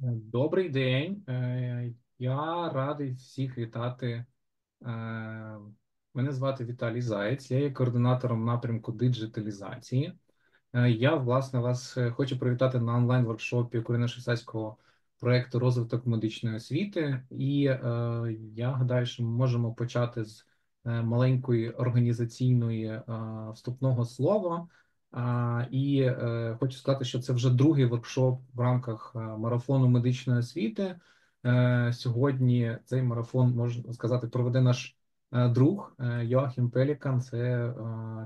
Добрий день. Я радий всіх вітати. Мене звати Віталій Заєць, я є координатором напрямку диджиталізації. Я, власне, вас хочу привітати на онлайн-воркшопі україно-швейцарського проєкту розвиток медичної освіти. І я гадаю, що ми можемо почати з маленької організаційної вступного слова. Хочу сказати, що це вже другий воркшоп в рамках марафону медичної освіти. Сьогодні цей марафон, можна сказати, проведе наш друг Йоахім Пелікан, це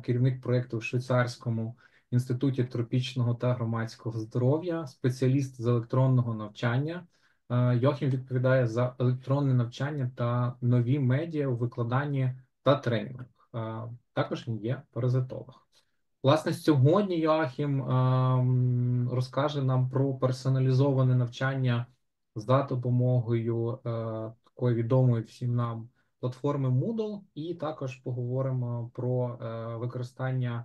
керівник проєкту в Швейцарському інституті тропічного та громадського здоров'я, спеціаліст з електронного навчання. Йоахім відповідає за електронне навчання та нові медіа у викладанні та тренінгах. Також він є паразитолог. Власне, сьогодні Йоахім розкаже нам про персоналізоване навчання за допомогою такої відомої всім нам платформи Moodle, і також поговоримо про використання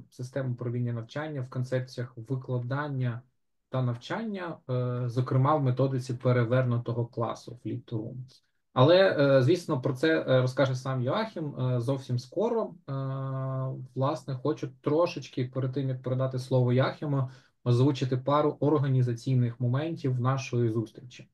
систем управління навчання в концепціях викладання та навчання, зокрема в методиці перевернутого класу Flip to Room. Але, звісно, про це розкаже сам Йоахім зовсім скоро. Власне, хочу трошечки перед тим, як передати слово Йоахіму, озвучити пару організаційних моментів нашої зустрічі.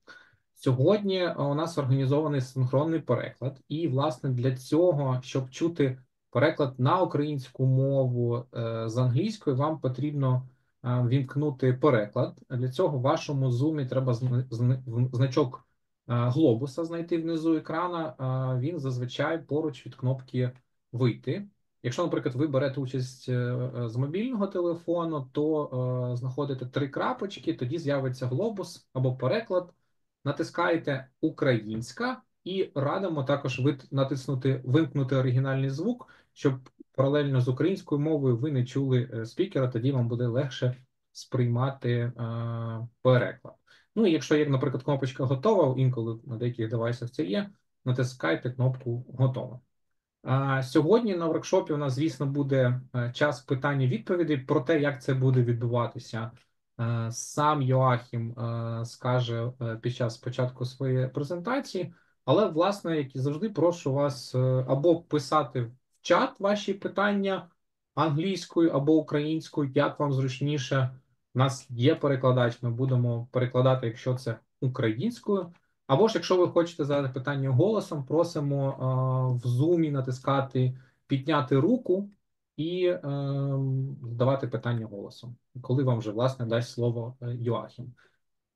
Сьогодні у нас організований синхронний переклад, і, власне, для цього, щоб чути переклад на українську мову з англійської, вам потрібно вімкнути переклад. Для цього в вашому зумі треба значок глобуса знайти внизу екрана. Він зазвичай поруч від кнопки «Вийти». Якщо, наприклад, ви берете участь з мобільного телефону, то знаходите три крапочки, тоді з'явиться глобус або переклад. Натискаєте «Українська» і радимо також натиснути «Вимкнути оригінальний звук», щоб паралельно з українською мовою ви не чули спікера, тоді вам буде легше сприймати переклад. Ну і якщо є, наприклад, кнопочка «Готова», інколи на деяких девайсах це є, натискайте кнопку «Готова». Сьогодні на воркшопі у нас, звісно, буде час питань і відповідей. Про те, як це буде відбуватися, сам Йоахім скаже під час початку своєї презентації. Але, власне, як і завжди, прошу вас або писати в чат ваші питання англійською або українською, як вам зручніше. У нас є перекладач, ми будемо перекладати, якщо це українською. Або ж, якщо ви хочете задати питання голосом, просимо в Zoom натискати «Підняти руку» і задавати питання голосом, коли вам вже, власне, дасть слово Йоахім.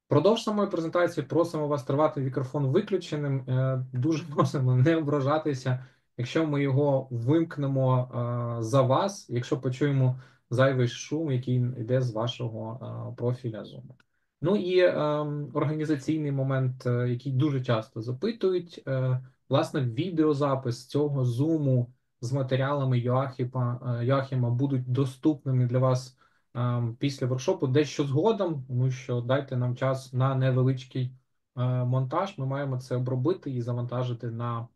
Продовж самої презентації просимо вас тривати мікрофон виключеним. Дуже просимо не ображатися, якщо ми його вимкнемо за вас, якщо почуємо зайвий шум, який йде з вашого профіля Zoom. Ну і організаційний момент, який дуже часто запитують, власне, відеозапис цього зуму з матеріалами Йоахіма будуть доступними для вас після воркшопу дещо згодом, тому що дайте нам час на невеличкий монтаж. Ми маємо це обробити і завантажити на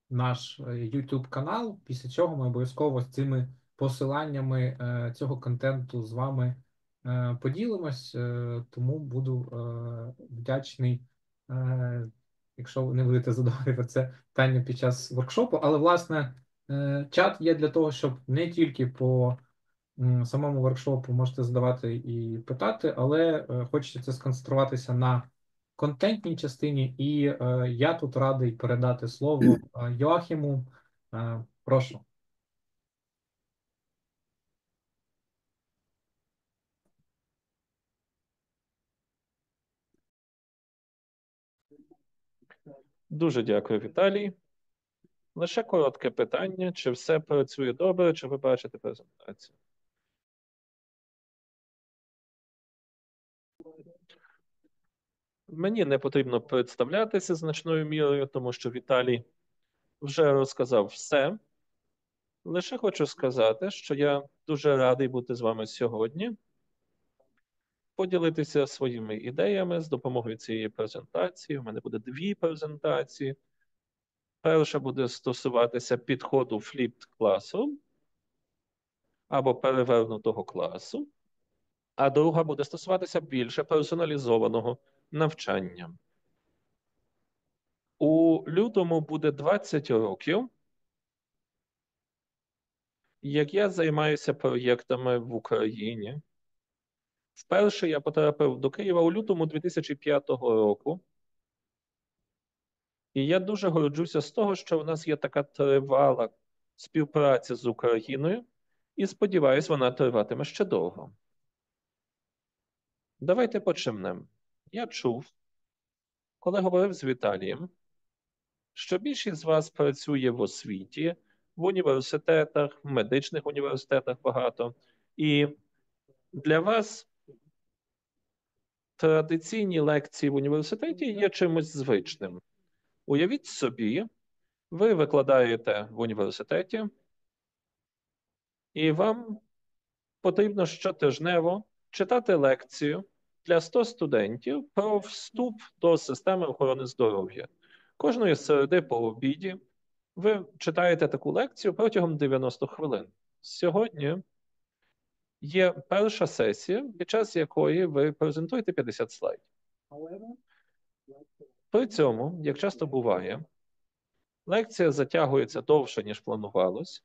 наш YouTube канал, після чого ми обов'язково з цими посиланнями цього контенту з вами поділимось, тому буду вдячний, якщо ви не будете задавати про це питання під час воркшопу. Але, власне, чат є для того, щоб не тільки по самому воркшопу можете задавати і питати, але хочеться сконцентруватися на контентній частині, і я тут радий передати слово Йоахіму. Прошу. Дуже дякую, Віталій. Лише коротке питання, чи все працює добре, чи ви бачите презентацію? Мені не потрібно представлятися значною мірою, тому що Віталій вже розказав все. Лише хочу сказати, що я дуже радий бути з вами сьогодні, поділитися своїми ідеями з допомогою цієї презентації. У мене буде дві презентації. Перша буде стосуватися підходу Flipped класу або перевернутого класу, а друга буде стосуватися більше персоналізованого навчання. У лютому буде 20 років, як я займаюся проєктами в Україні. Вперше я потрапив до Києва у лютому 2005 року. І я дуже горджуся з того, що в нас є така тривала співпраця з Україною, і сподіваюся, вона триватиме ще довго. Давайте почнемо. Я чув, коли говорив з Віталієм, що більшість з вас працює в освіті, в університетах, в медичних університетах багато. І для вас традиційні лекції в університеті є чимось звичним. Уявіть собі, ви викладаєте в університеті, і вам потрібно щотижнево читати лекцію для 100 студентів про вступ до системи охорони здоров'я. Кожної середи по обіді ви читаєте таку лекцію протягом 90 хвилин. Сьогодні є перша сесія, під час якої ви презентуєте 50 слайдів. При цьому, як часто буває, лекція затягується довше, ніж планувалось,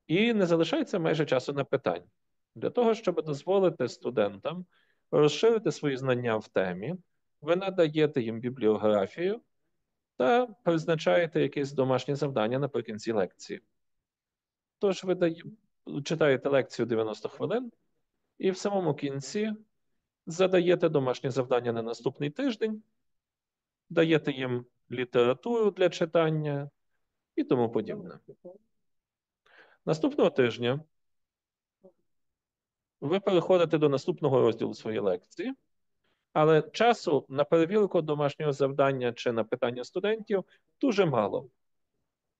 і не залишається майже часу на питання. Для того, щоб дозволити студентам розширити свої знання в темі, ви надаєте їм бібліографію та призначаєте якесь домашнє завдання наприкінці лекції. Тож ви читаєте лекцію 90 хвилин і в самому кінці задаєте домашнє завдання на наступний тиждень, даєте їм літературу для читання і тому подібне. Наступного тижня ви переходите до наступного розділу своєї лекції, але часу на перевірку домашнього завдання чи на питання студентів дуже мало.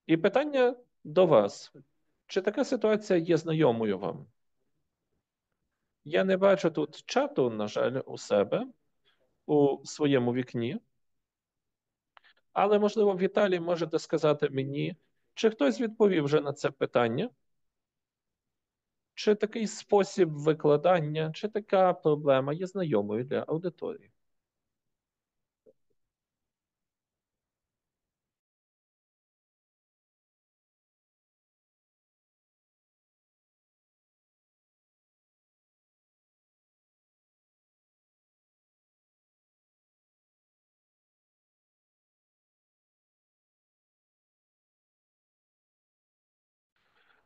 І питання до вас. Чи така ситуація є знайомою вам? Я не бачу тут чату, на жаль, у себе, у своєму вікні. Але, можливо, Віталій можете сказати мені, чи хтось відповів вже на це питання? Чи такий спосіб викладання, чи така проблема є знайомою для аудиторії?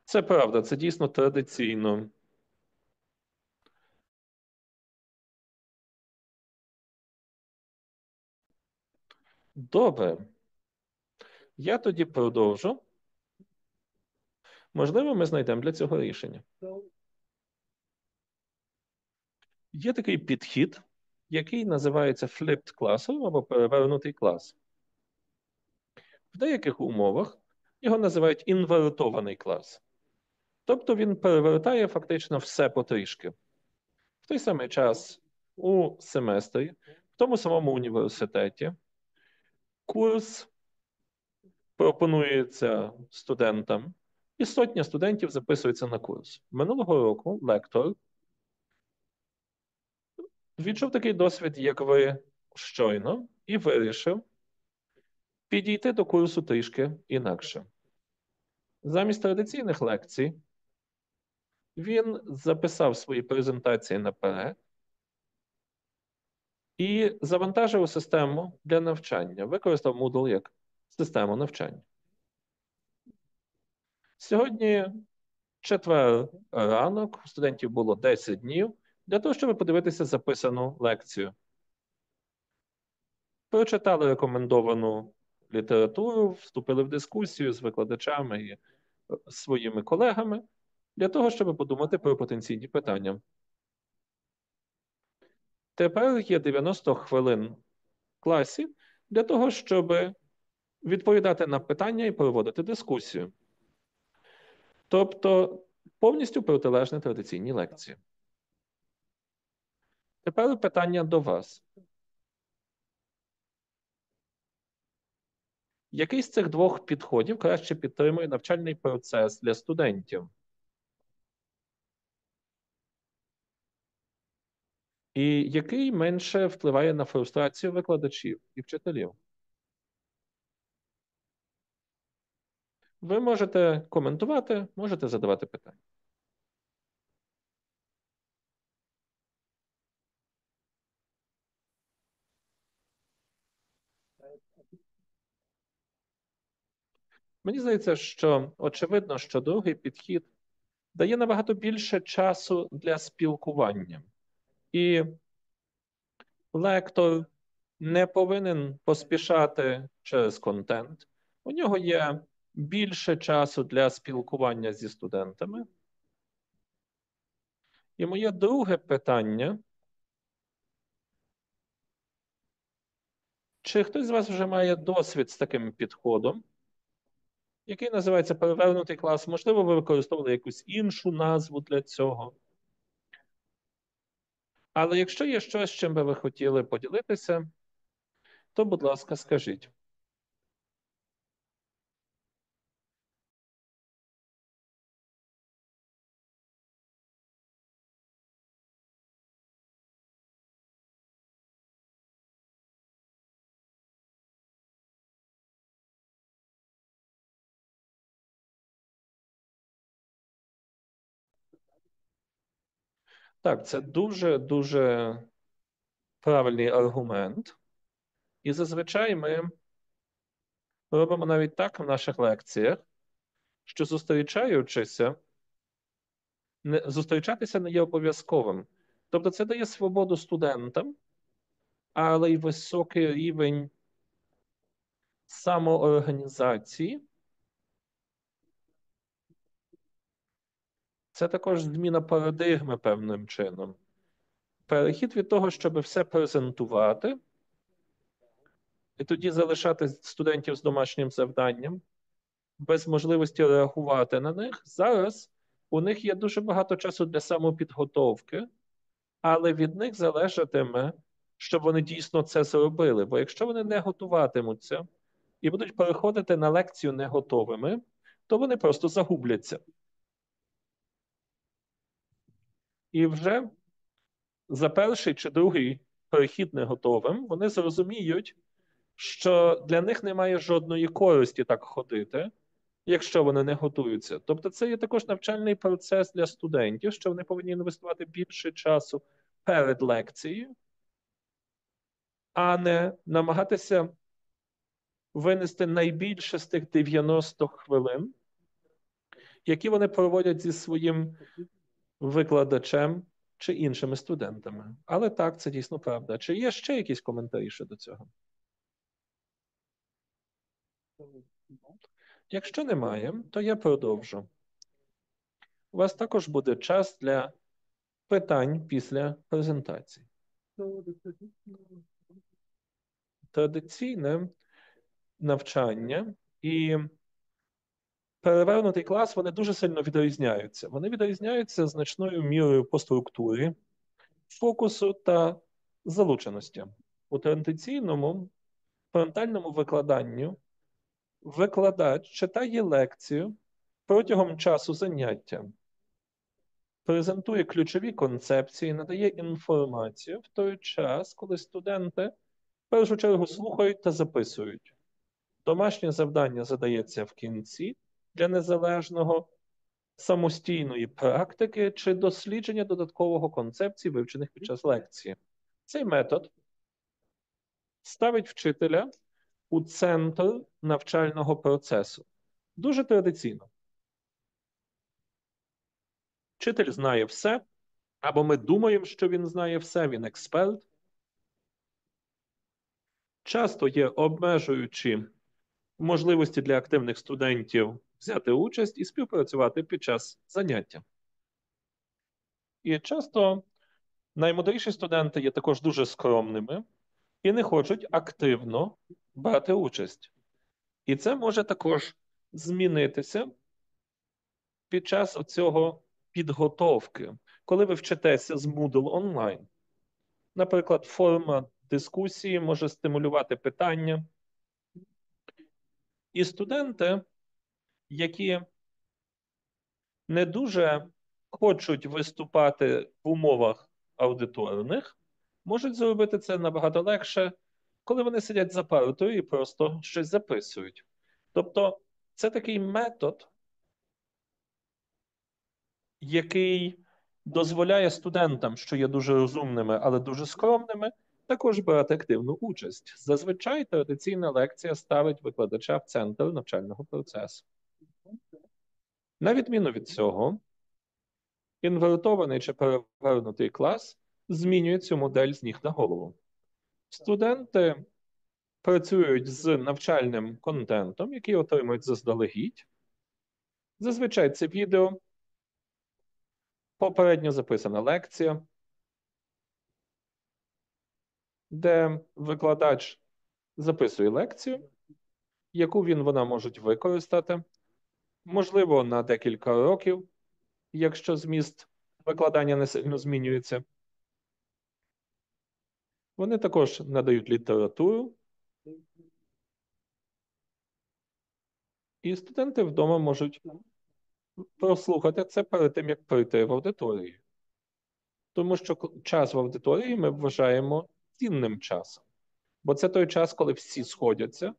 Це правда, це дійсно традиційно. Добре. Я тоді продовжу. Можливо, ми знайдемо для цього рішення. Є такий підхід, який називається flipped classroom або перевернутий клас. В деяких умовах його називають інвертований клас. Тобто він перевертає фактично все потрішки. В той самий час у семестрі, в тому самому університеті, курс пропонується студентам, і сотня студентів записуються на курс. Минулого року лектор відчув такий досвід, як ви щойно, і вирішив підійти до курсу трішки інакше. Замість традиційних лекцій він записав свої презентації наперед і завантажив систему для навчання, використав Moodle як систему навчання. Сьогодні четвер ранок, у студентів було 10 днів для того, щоб подивитися записану лекцію. Прочитали рекомендовану літературу, вступили в дискусію з викладачами і своїми колегами для того, щоб подумати про потенційні питання. Тепер є 90 хвилин в класі для того, щоб відповідати на питання і проводити дискусію. Тобто повністю протилежне традиційній лекції. Тепер питання до вас. Який з цих двох підходів краще підтримує навчальний процес для студентів? і який менше впливає на фрустрацію викладачів і вчителів. Ви можете коментувати, можете задавати питання. Мені здається, що очевидно, що другий підхід дає набагато більше часу для спілкування. І лектор не повинен поспішати через контент. У нього є більше часу для спілкування зі студентами. І моє друге питання. Чи хтось з вас вже має досвід з таким підходом, який називається перевернутий клас? Можливо, ви використовували якусь іншу назву для цього. Але якщо є щось, чим би ви хотіли поділитися, то, будь ласка, скажіть. Так, це дуже правильний аргумент. І зазвичай ми робимо навіть так в наших лекціях, що зустрічатися не є обов'язковим. Тобто це дає свободу студентам, але й високий рівень самоорганізації. Це також зміна парадигми певним чином. Перехід від того, щоб все презентувати, і тоді залишати студентів з домашнім завданням, без можливості реагувати на них. Зараз у них є дуже багато часу для самопідготовки, але від них залежатиме, щоб вони дійсно це зробили. Бо якщо вони не готуватимуться і будуть переходити на лекцію не готовими, то вони просто загубляться. І вже за перший чи другий перехід не готовим, вони зрозуміють, що для них немає жодної користі так ходити, якщо вони не готуються. Тобто це є також навчальний процес для студентів, що вони повинні інвестувати більше часу перед лекцією, а не намагатися винести найбільше з тих 90 хвилин, які вони проводять зі своїм викладачем чи іншими студентами. Але так, це дійсно правда. Чи є ще якісь коментарі щодо цього? Якщо немає, то я продовжу. У вас також буде час для питань після презентації. Традиційне навчання і перевернутий клас, вони дуже сильно відрізняються. Вони відрізняються значною мірою по структурі, фокусу та залученості. У традиційному фронтальному викладанню викладач читає лекцію протягом часу заняття, презентує ключові концепції, надає інформацію в той час, коли студенти в першу чергу слухають та записують. Домашнє завдання задається в кінці для незалежного самостійної практики чи дослідження додаткового концепцій, вивчених під час лекції. Цей метод ставить вчителя у центр навчального процесу. Дуже традиційно. Вчитель знає все, або ми думаємо, що він знає все, він експерт. Часто є обмежуючі можливості для активних студентів взяти участь і співпрацювати під час заняття. І часто наймудріші студенти є також дуже скромними і не хочуть активно брати участь. І це може також змінитися під час цього підготовки, коли ви вчитеся з Moodle онлайн. Наприклад, форма дискусії може стимулювати питання. І студенти, які не дуже хочуть виступати в умовах аудиторних, можуть зробити це набагато легше, коли вони сидять за партою і просто щось записують. Тобто це такий метод, який дозволяє студентам, що є дуже розумними, але дуже скромними, також брати активну участь. Зазвичай традиційна лекція ставить викладача в центр навчального процесу. На відміну від цього, інвертований чи перевернутий клас змінює цю модель з ніг на голову. Студенти працюють з навчальним контентом, який отримують заздалегідь. Зазвичай це відео, попередньо записана лекція, де викладач записує лекцію, яку вона можуть використати, можливо, на декілька років, якщо зміст викладання не сильно змінюється. Вони також надають літературу, і студенти вдома можуть прослухати це перед тим, як прийти в аудиторію. Тому що час в аудиторії ми вважаємо цінним часом. Бо це той час, коли всі сходяться.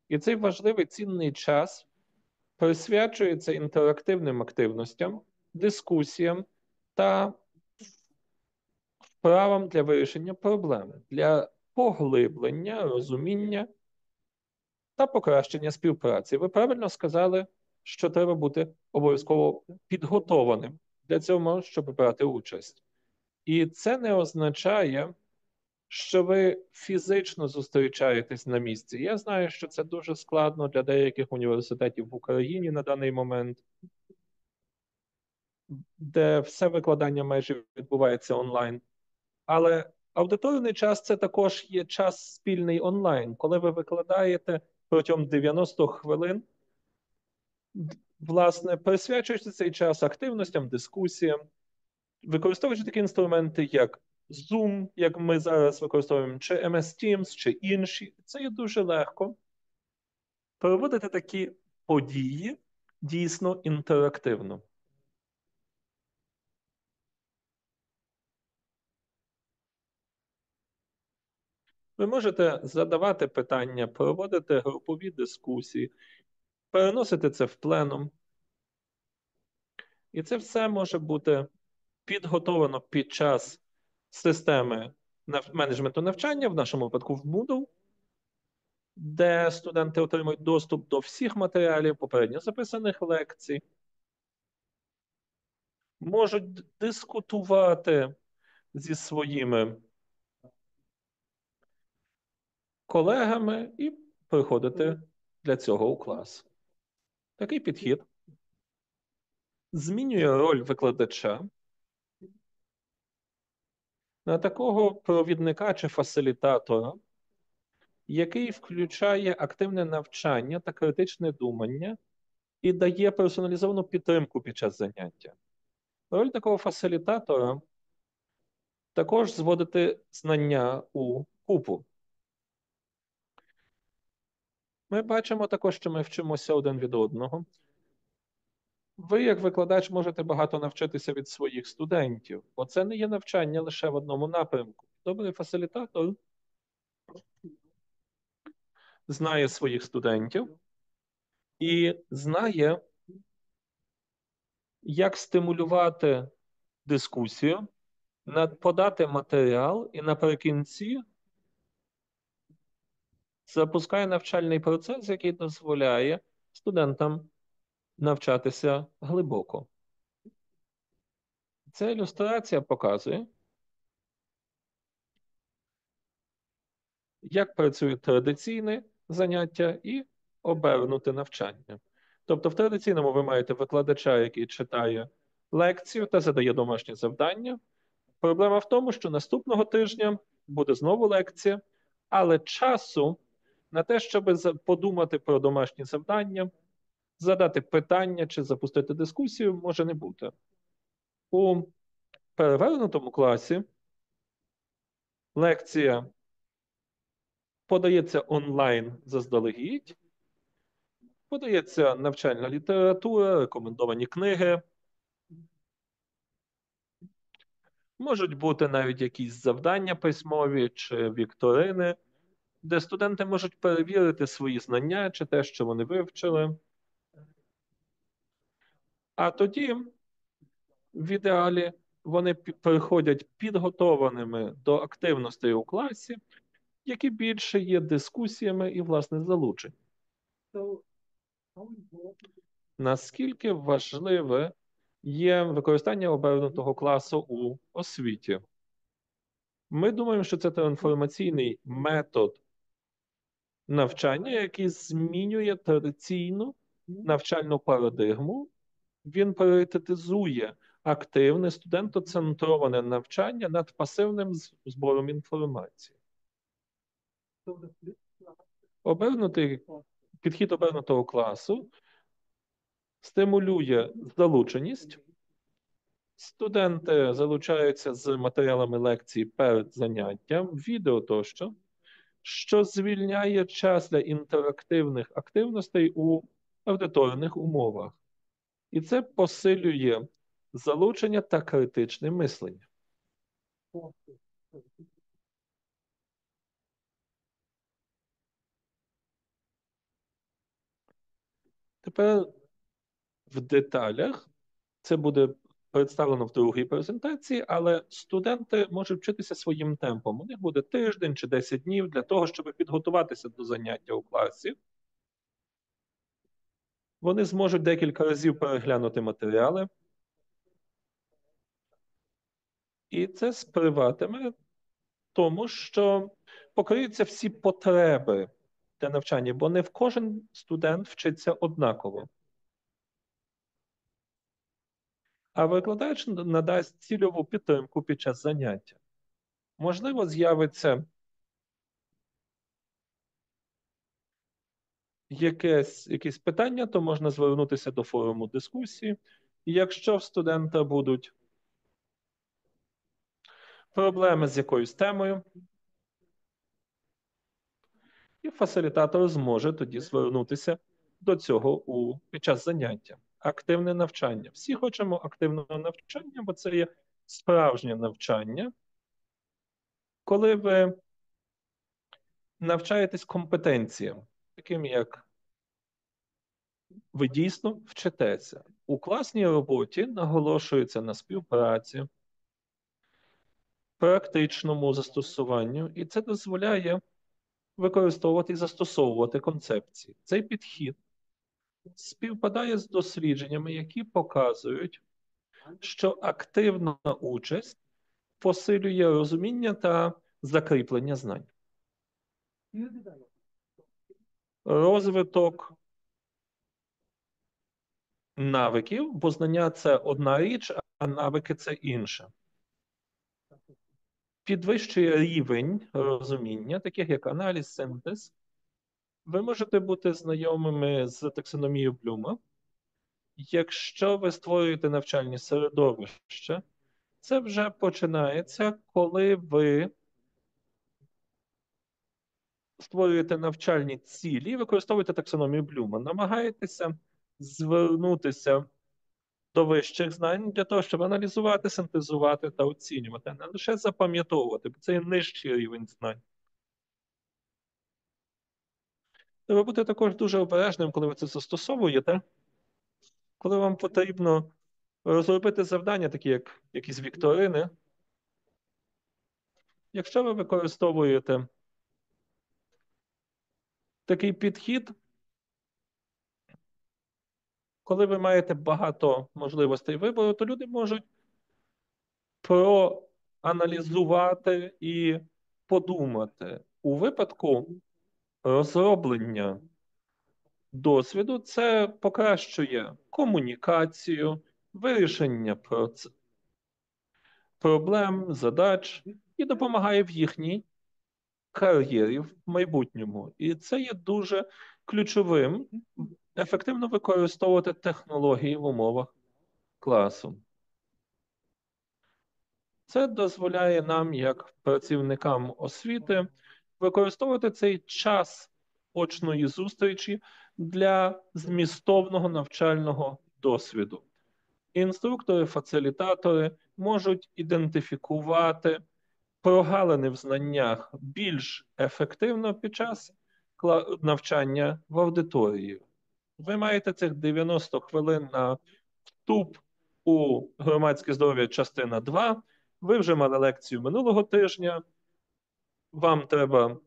І цей важливий цінний час присвячується інтерактивним активностям, дискусіям та вправам для вирішення проблеми, для поглиблення, розуміння та покращення співпраці. Ви правильно сказали, що треба бути обов'язково підготованим для цього, щоб брати участь. І це не означає, що ви фізично зустрічаєтесь на місці. Я знаю, що це дуже складно для деяких університетів в Україні на даний момент, де все викладання майже відбувається онлайн. Але аудиторний час це також є час спільний онлайн, коли ви викладаєте протягом 90 хвилин, власне, присвячуючи цей час активностям, дискусіям, використовуючи такі інструменти, як Zoom, як ми зараз використовуємо, чи MS Teams, чи інші. Це є дуже легко проводити такі події дійсно інтерактивно. Ви можете задавати питання, проводити групові дискусії, переносити це в пленум. І це все може бути підготовлено під час системи менеджменту навчання, в нашому випадку в Moodle, де студенти отримують доступ до всіх матеріалів, попередньо записаних лекцій, можуть дискутувати зі своїми колегами і приходити для цього у клас. Такий підхід змінює роль викладача на такого провідника чи фасилітатора, який включає активне навчання та критичне думання і дає персоналізовану підтримку під час заняття. Роль такого фасилітатора також зводити знання у купу. Ми бачимо також, що ми вчимося один від одного. Ви, як викладач, можете багато навчитися від своїх студентів, бо це не є навчання лише в одному напрямку. Добрий фасилітатор знає своїх студентів і знає, як стимулювати дискусію, подати матеріал і наприкінці запускає навчальний процес, який дозволяє студентам навчатися глибоко. Ця ілюстрація показує, як працює традиційне заняття і обернуте навчання. Тобто в традиційному ви маєте викладача, який читає лекцію та задає домашнє завдання. Проблема в тому, що наступного тижня буде знову лекція, але часу на те, щоб подумати про домашні завдання, задати питання чи запустити дискусію, може не бути. У перевернутому класі лекція подається онлайн заздалегідь, подається навчальна література, рекомендовані книги. Можуть бути навіть якісь завдання письмові чи вікторини, де студенти можуть перевірити свої знання чи те, що вони вивчили. А тоді, в ідеалі, вони приходять підготованими до активностей у класі, які більше є дискусіями і, власне, залучень. Наскільки важливе є використання обернутого класу у освіті? Ми думаємо, що це інформаційний метод навчання, який змінює традиційну навчальну парадигму. Він пріоритетизує активне студентоцентроване навчання над пасивним збором інформації. Підхід обернутого класу стимулює залученість. Студенти залучаються з матеріалами лекцій перед заняттям, відео тощо, що звільняє час для інтерактивних активностей у аудиторних умовах. І це посилює залучення та критичне мислення. Тепер в деталях це буде представлено в другій презентації, але студенти можуть вчитися своїм темпом. У них буде тиждень чи 10 днів для того, щоб підготуватися до заняття у класі. Вони зможуть декілька разів переглянути матеріали. І це сприятиме тому, що покриються всі потреби для навчання, бо не кожен студент вчиться однаково. А викладач надасть цільову підтримку під час заняття. Можливо, з'явиться якесь питання, то можна звернутися до форуму дискусії. І якщо в студента будуть проблеми з якоюсь темою, і фасилітатор зможе тоді звернутися до цього під час заняття. Активне навчання. Всі хочемо активного навчання, бо це є справжнє навчання. Коли ви навчаєтесь компетенціям, таким як ви дійсно вчитеся. У класній роботі наголошується на співпраці, практичному застосуванню, і це дозволяє використовувати і застосовувати концепції. Цей підхід співпадає з дослідженнями, які показують, що активна участь посилює розуміння та закріплення знань. Розвиток навиків, бо знання – це одна річ, а навики – це інша. Підвищує рівень розуміння, таких як аналіз, синтез. Ви можете бути знайомими з таксономією Блюма. Якщо ви створюєте навчальні середовища, це вже починається, коли ви створюєте навчальні цілі і використовуєте таксономію Блюма. Намагаєтеся звернутися до вищих знань для того, щоб аналізувати, синтезувати та оцінювати, не лише запам'ятовувати, бо це є нижчий рівень знань. Треба бути також дуже обережним, коли ви це застосовуєте, коли вам потрібно розробити завдання, такі як якісь вікторини. Якщо ви використовуєте такий підхід, коли ви маєте багато можливостей вибору, то люди можуть проаналізувати і подумати. У випадку розроблення досвіду це покращує комунікацію, вирішення проблем, задач і допомагає в їхній кар'єрі в майбутньому. І це є дуже ключовим ефективно використовувати технології в умовах класу. Це дозволяє нам, як працівникам освіти, використовувати цей час очної зустрічі для змістовного навчального досвіду. Інструктори, фасилітатори можуть ідентифікувати прогалини в знаннях більш ефективно під час навчання в аудиторії. Ви маєте цих 90 хвилин на вступ у громадське здоров'я частина 2. Ви вже мали лекцію минулого тижня. Вам треба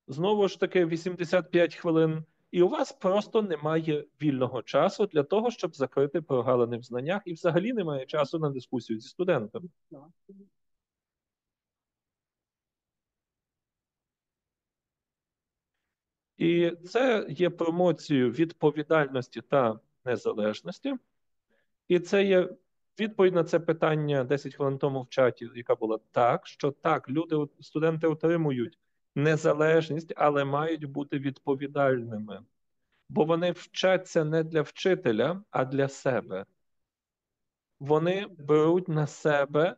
знову ж таки 85 хвилин, і у вас просто немає вільного часу для того, щоб закрити прогалини в знаннях, і взагалі немає часу на дискусію зі студентами. І це є промоцією відповідальності та незалежності. І це є відповідь на це питання 10 хвилин тому в чаті, яка була так, що так, студенти отримують незалежність, але мають бути відповідальними. Бо вони вчаться не для вчителя, а для себе. Вони беруть на себе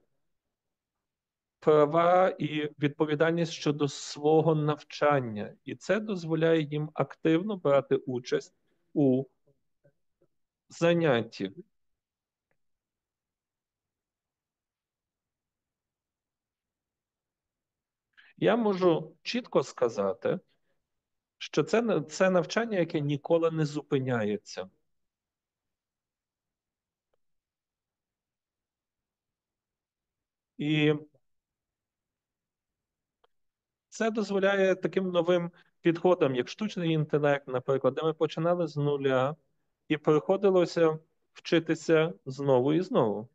права і відповідальність щодо свого навчання. І це дозволяє їм активно брати участь у занятті. Я можу чітко сказати, що це навчання, яке ніколи не зупиняється. І це дозволяє таким новим підходам, як штучний інтелект, наприклад, де ми починали з нуля і приходилося вчитися знову і знову.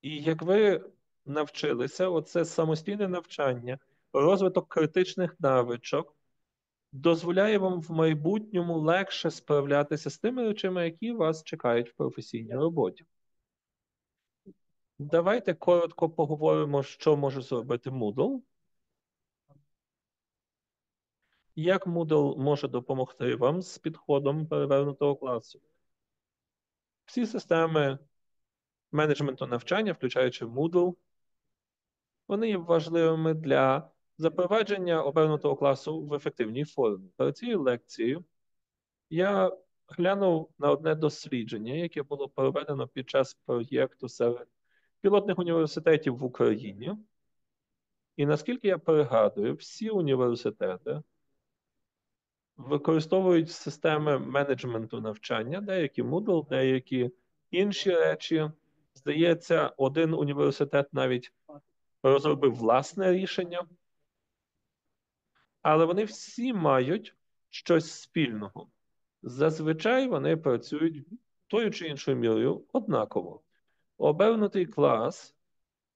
І як ви навчилися, оце самостійне навчання, розвиток критичних навичок дозволяє вам в майбутньому легше справлятися з тими речами, які вас чекають в професійній роботі. Давайте коротко поговоримо, що може зробити Moodle. Як Moodle може допомогти вам з підходом перевернутого класу? Всі системи менеджменту навчання, включаючи Moodle, вони є важливими для запровадження обернутого класу в ефективній формі. Перед цією лекцією я глянув на одне дослідження, яке було проведено під час проєкту серед пілотних університетів в Україні. І наскільки я пригадую, всі університети використовують системи менеджменту навчання, деякі Moodle, деякі інші речі. Здається, один університет навіть розробив власне рішення, але вони всі мають щось спільного. Зазвичай вони працюють тою чи іншою мірою однаково. Обернутий клас,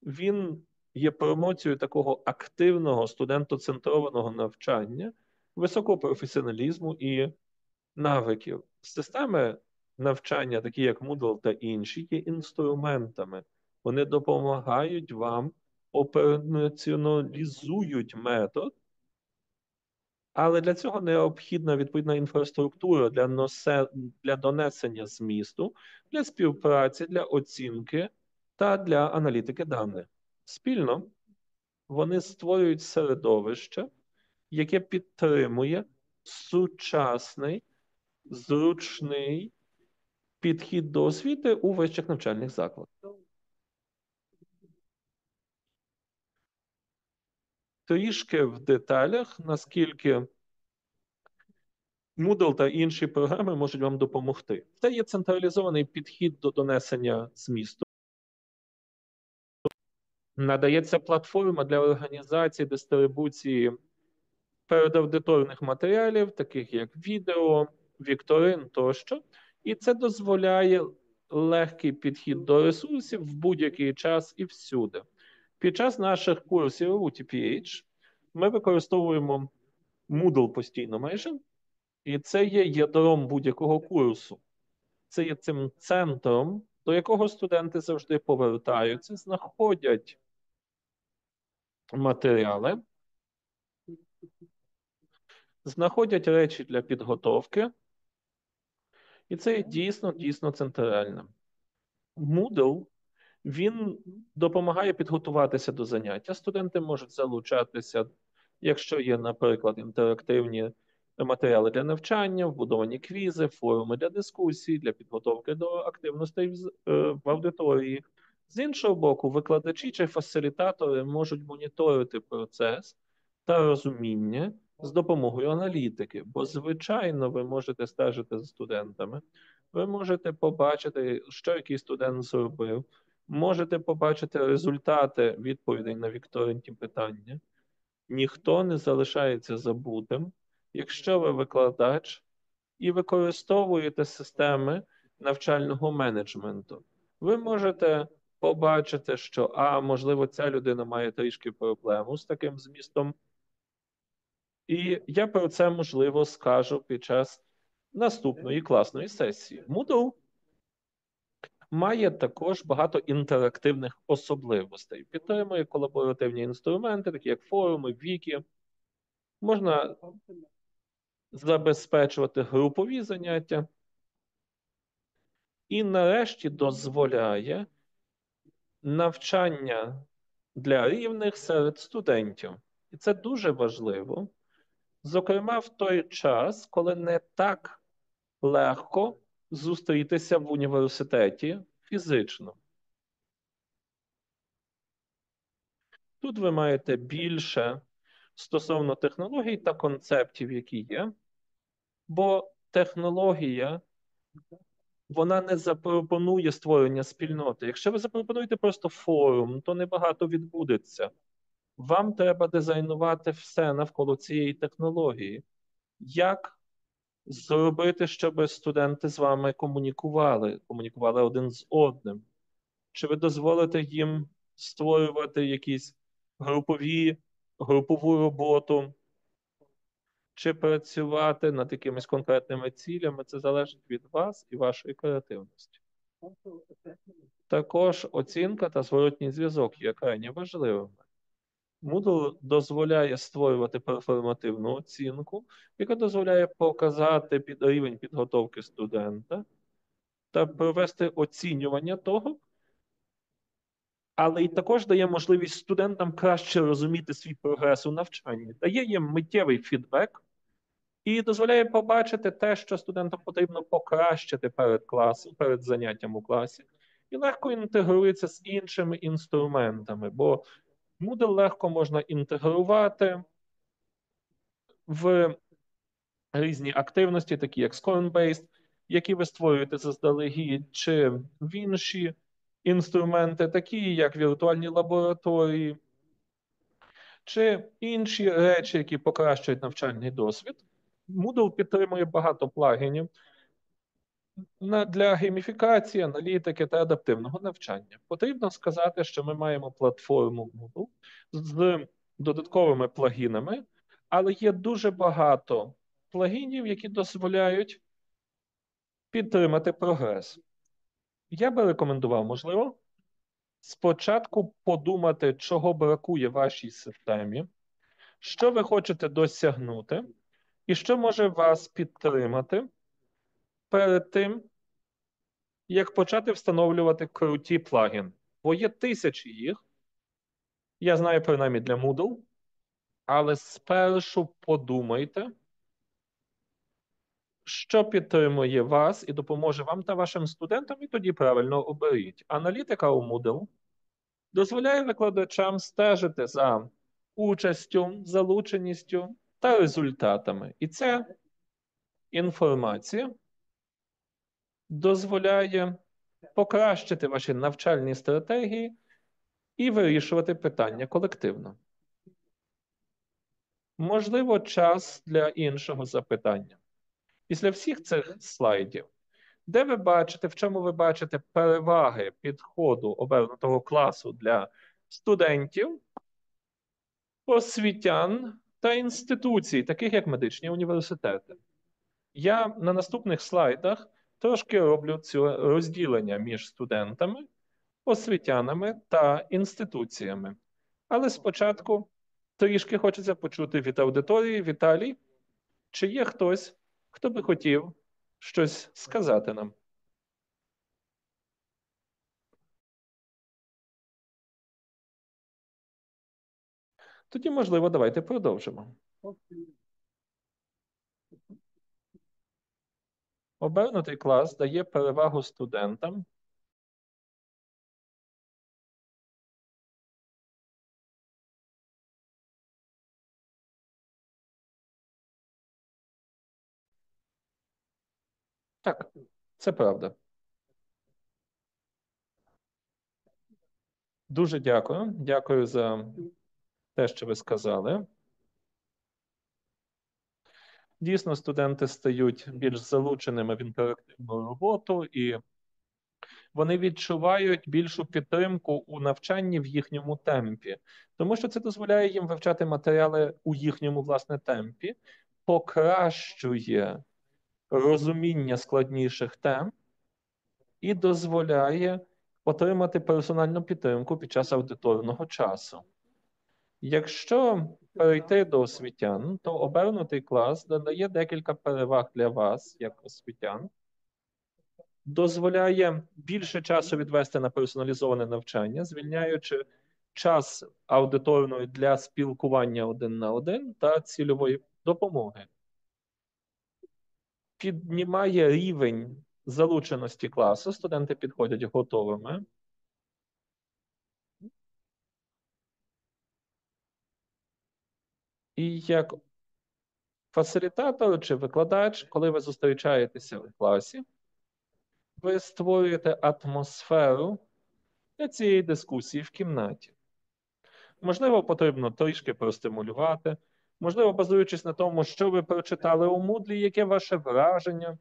він є промоцією такого активного студентоцентрованого навчання, високого професіоналізму і навиків. Системи навчання, такі як Moodle та інші, є інструментами. Вони допомагають вам, операціоналізують метод, але для цього необхідна відповідна інфраструктура для донесення змісту, для співпраці, для оцінки та для аналітики даних. Спільно вони створюють середовище, яке підтримує сучасний, зручний підхід до освіти у вищих навчальних закладах. Трішки в деталях, наскільки Moodle та інші програми можуть вам допомогти. Це є централізований підхід до донесення змісту. Надається платформа для організації, дистрибуції передаудиторних матеріалів, таких як відео, вікторин тощо. І це дозволяє легкий підхід до ресурсів в будь-який час і всюди. Під час наших курсів у TPH ми використовуємо Moodle постійно майже, і це є ядром будь-якого курсу. Це є цим центром, до якого студенти завжди повертаються, знаходять матеріали, знаходять речі для підготовки, і це є дійсно центральним. Moodle, він допомагає підготуватися до заняття. Студенти можуть залучатися, якщо є, наприклад, інтерактивні матеріали для навчання, вбудовані квізи, форуми для дискусій, для підготовки до активностей в аудиторії. З іншого боку, викладачі чи фасилітатори можуть моніторити процес та розуміння з допомогою аналітики, бо, звичайно, ви можете стежити за студентами, ви можете побачити, що який студент зробив, можете побачити результати відповідей на вікторинні питання. Ніхто не залишається забутим, якщо ви викладач і використовуєте системи навчального менеджменту. Ви можете побачити, що, можливо, ця людина має трішки проблему з таким змістом. І я про це, можливо, скажу під час наступної класної сесії. Moodle має також багато інтерактивних особливостей. Підтримує колаборативні інструменти, такі як форуми, віки. Можна забезпечувати групові заняття. І нарешті дозволяє навчання для рівних серед студентів. І це дуже важливо. Зокрема, в той час, коли не так легко зустрітися в університеті фізично. Тут ви маєте більше стосовно технологій та концептів, які є, бо технологія, вона не запропонує створення спільноти. Якщо ви запропонуєте просто форум, то небагато відбудеться. Вам треба дизайнувати все навколо цієї технології. Як зробити, щоб студенти з вами комунікували один з одним? Чи ви дозволите їм створювати якісь групову роботу, чи працювати над якимись конкретними цілями? Це залежить від вас і вашої креативності. Також оцінка та зворотній зв'язок є крайне важливими. Moodle дозволяє створювати перформативну оцінку, яка дозволяє показати рівень підготовки студента та провести оцінювання того, але й також дає можливість студентам краще розуміти свій прогрес у навчанні, дає їм миттєвий фідбек і дозволяє побачити те, що студентам потрібно покращити перед класом, перед заняттям у класі, і легко інтегрується з іншими інструментами, бо Moodle легко можна інтегрувати в різні активності, такі як Scorn-based, які ви створюєте заздалегідь, чи в інші інструменти, такі як віртуальні лабораторії, чи інші речі, які покращують навчальний досвід. Moodle підтримує багато плагінів для гейміфікації, аналітики та адаптивного навчання. Потрібно сказати, що ми маємо платформу Moodle з додатковими плагінами, але є дуже багато плагінів, які дозволяють підтримати прогрес. Я би рекомендував, можливо, спочатку подумати, чого бракує вашій системі, що ви хочете досягнути, і що може вас підтримати перед тим, як почати встановлювати круті плагіни. Бо є тисячі їх, я знаю принаймні для Moodle, але спершу подумайте, що підтримує вас і допоможе вам та вашим студентам, і тоді правильно оберіть. Аналітика у Moodle дозволяє викладачам стежити за участю, залученістю та результатами. І ця інформація дозволяє покращити ваші навчальні стратегії і вирішувати питання колективно. Можливо, час для іншого запитання. Після всіх цих слайдів, де ви бачите, в чому ви бачите переваги підходу обернутого класу для студентів, освітян та інституцій, таких як медичні університети? Я на наступних слайдах трошки роблю це розділення між студентами, освітянами та інституціями. Але спочатку трішки хочеться почути від аудиторії. Віталій, чи є хтось, хто би хотів щось сказати нам? Тоді, можливо, давайте продовжимо. Обернутий клас дає перевагу студентам Так, це правда. Дуже дякую. Дякую за те, що ви сказали. Дійсно, студенти стають більш залученими в інтерактивну роботу, і вони відчувають більшу підтримку у навчанні в їхньому темпі, тому що це дозволяє їм вивчати матеріали у їхньому власне темпі, покращує розуміння складніших тем і дозволяє отримати персональну підтримку під час аудиторного часу. Якщо перейти до освітян, то обернутий клас додає декілька переваг для вас, як освітян, дозволяє більше часу відвести на персоналізоване навчання, звільняючи час аудиторної для спілкування один на один та цільової допомоги. Піднімає рівень залученості класу, студенти підходять готовими. І як фасилітатор чи викладач, коли ви зустрічаєтеся в класі, ви створюєте атмосферу для цієї дискусії в кімнаті. Можливо, потрібно трішки простимулювати, можливо, базуючись на тому, що ви прочитали у Moodle, яке ваше враження,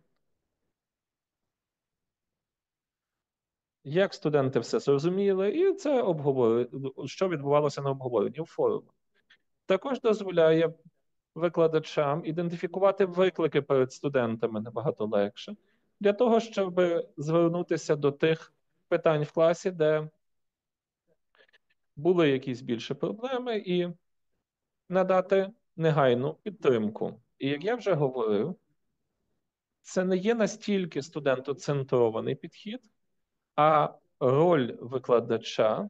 як студенти все зрозуміли, і це що відбувалося на обговоренні в форумах. Також дозволяє викладачам ідентифікувати виклики перед студентами набагато легше, для того, щоб звернутися до тих питань в класі, де були якісь більше проблеми, і надати негайну підтримку. І як я вже говорив, це не є настільки студентоцентрований підхід, а роль викладача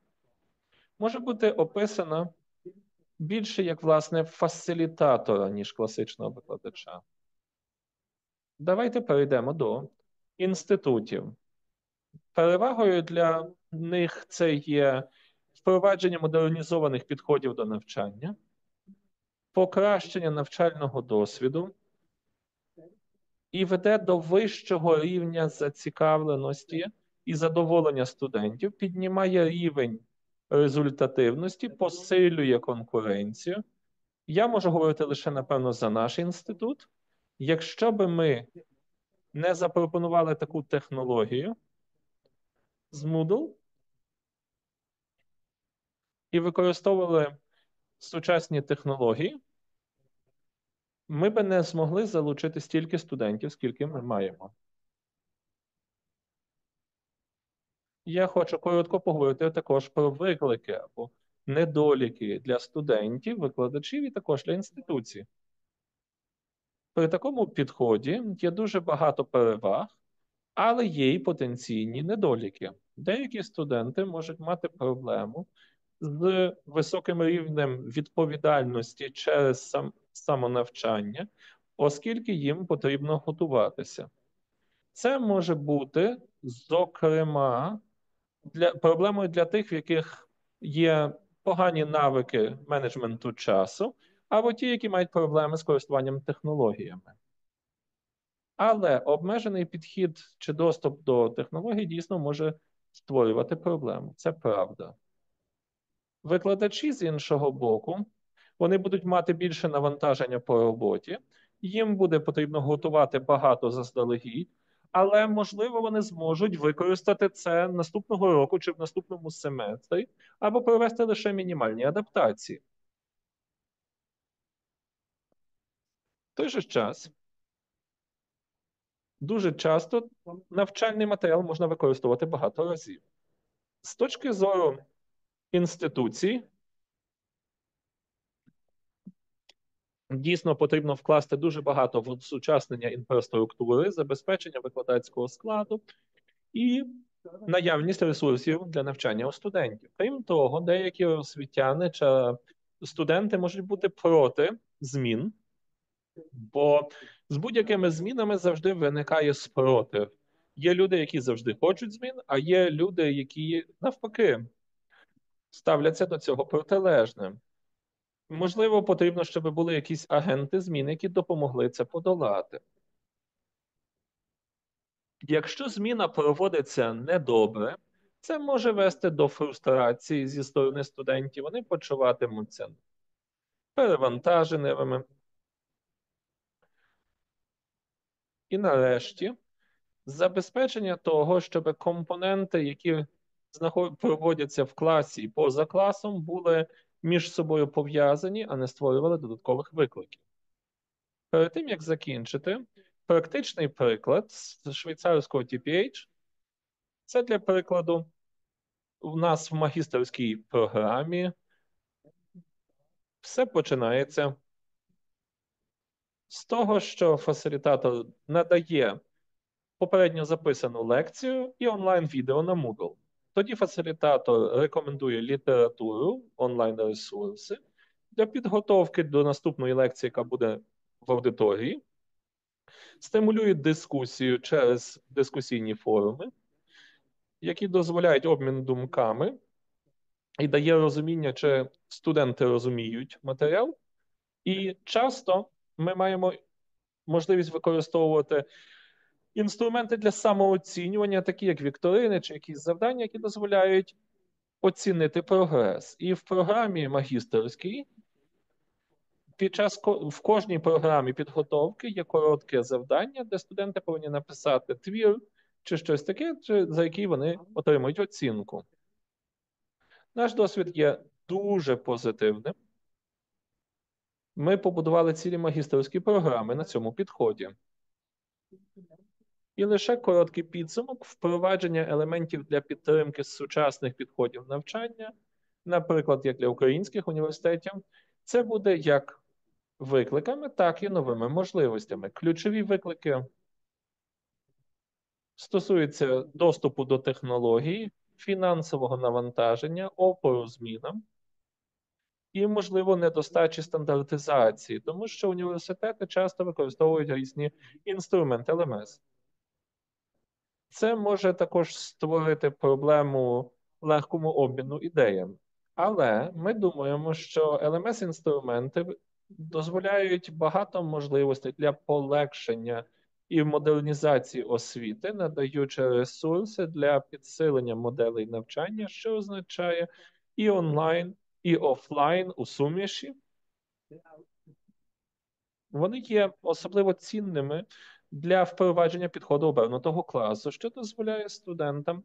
може бути описана більше як, власне, фасилітатора, ніж класичного викладача. Давайте перейдемо до інститутів. Перевагою для них це є впровадження модернізованих підходів до навчання, покращення навчального досвіду і веде до вищого рівня зацікавленості і задоволення студентів, піднімає рівень результативності, посилює конкуренцію. Я можу говорити лише, напевно, за наш інститут. Якщо би ми не запропонували таку технологію з Moodle і використовували сучасні технології, ми би не змогли залучити стільки студентів, скільки ми маємо. Я хочу коротко поговорити також про виклики або недоліки для студентів, викладачів і також для інституцій. При такому підході є дуже багато переваг, але є й потенційні недоліки. Деякі студенти можуть мати проблему з високим рівнем відповідальності через самонавчання, оскільки їм потрібно готуватися. Це може бути, зокрема, проблемою для тих, в яких є погані навики менеджменту часу, або ті, які мають проблеми з користуванням технологіями. Але обмежений підхід чи доступ до технологій дійсно може створювати проблему. Це правда. Викладачі, з іншого боку, вони будуть мати більше навантаження по роботі, їм буде потрібно готувати багато заздалегідь, але, можливо, вони зможуть використати це наступного року чи в наступному семестрі, або провести лише мінімальні адаптації. В той же час, дуже часто навчальний матеріал можна використовувати багато разів. З точки зору інституцій, дійсно потрібно вкласти дуже багато в осучаснення інфраструктури, забезпечення викладацького складу і наявність ресурсів для навчання у студентів. Крім того, деякі освітяни чи студенти можуть бути проти змін, бо З будь-якими змінами завжди виникає спротив. Є люди, які завжди хочуть змін, а є люди, які навпаки ставляться до цього протилежне. Можливо, потрібно, щоб були якісь агенти змін, які допомогли це подолати. Якщо зміна проводиться недобре, це може вести до фрустрації зі сторони студентів. Вони почуватимуться перевантаженими. І нарешті, забезпечення того, щоб компоненти, які проводяться в класі і поза класом, були між собою пов'язані, а не створювали додаткових викликів. Перед тим, як закінчити, практичний приклад з швейцарського TPH. Це для прикладу, у нас в магістерській програмі все починається з того, що фасилітатор надає попередньо записану лекцію і онлайн-відео на Moodle. Тоді фасилітатор рекомендує літературу, онлайн-ресурси для підготовки до наступної лекції, яка буде в аудиторії, стимулює дискусію через дискусійні форуми, які дозволяють обмін думками і дає розуміння, чи студенти розуміють матеріал. І часто ми маємо можливість використовувати інструменти для самооцінювання, такі як вікторини чи якісь завдання, які дозволяють оцінити прогрес. І в програмі магістерській в кожній програмі підготовки є коротке завдання, де студенти повинні написати твір чи щось таке, за який вони отримують оцінку. Наш досвід є дуже позитивним. Ми побудували цілі магістерські програми на цьому підході. І лише короткий підсумок впровадження елементів для підтримки сучасних підходів навчання, наприклад, як для українських університетів, це буде як викликами, так і новими можливостями. Ключові виклики стосуються доступу до технологій, фінансового навантаження, опору змінам і, можливо, недостачі стандартизації, тому що університети часто використовують різні інструменти ЛМС. Це може також створити проблему легкому обміну ідеями. Але ми думаємо, що LMS-інструменти дозволяють багато можливостей для полегшення і модернізації освіти, надаючи ресурси для підсилення моделей навчання, що означає і онлайн, і офлайн у суміші. Вони є особливо цінними для впровадження підходу обернутого класу, що дозволяє студентам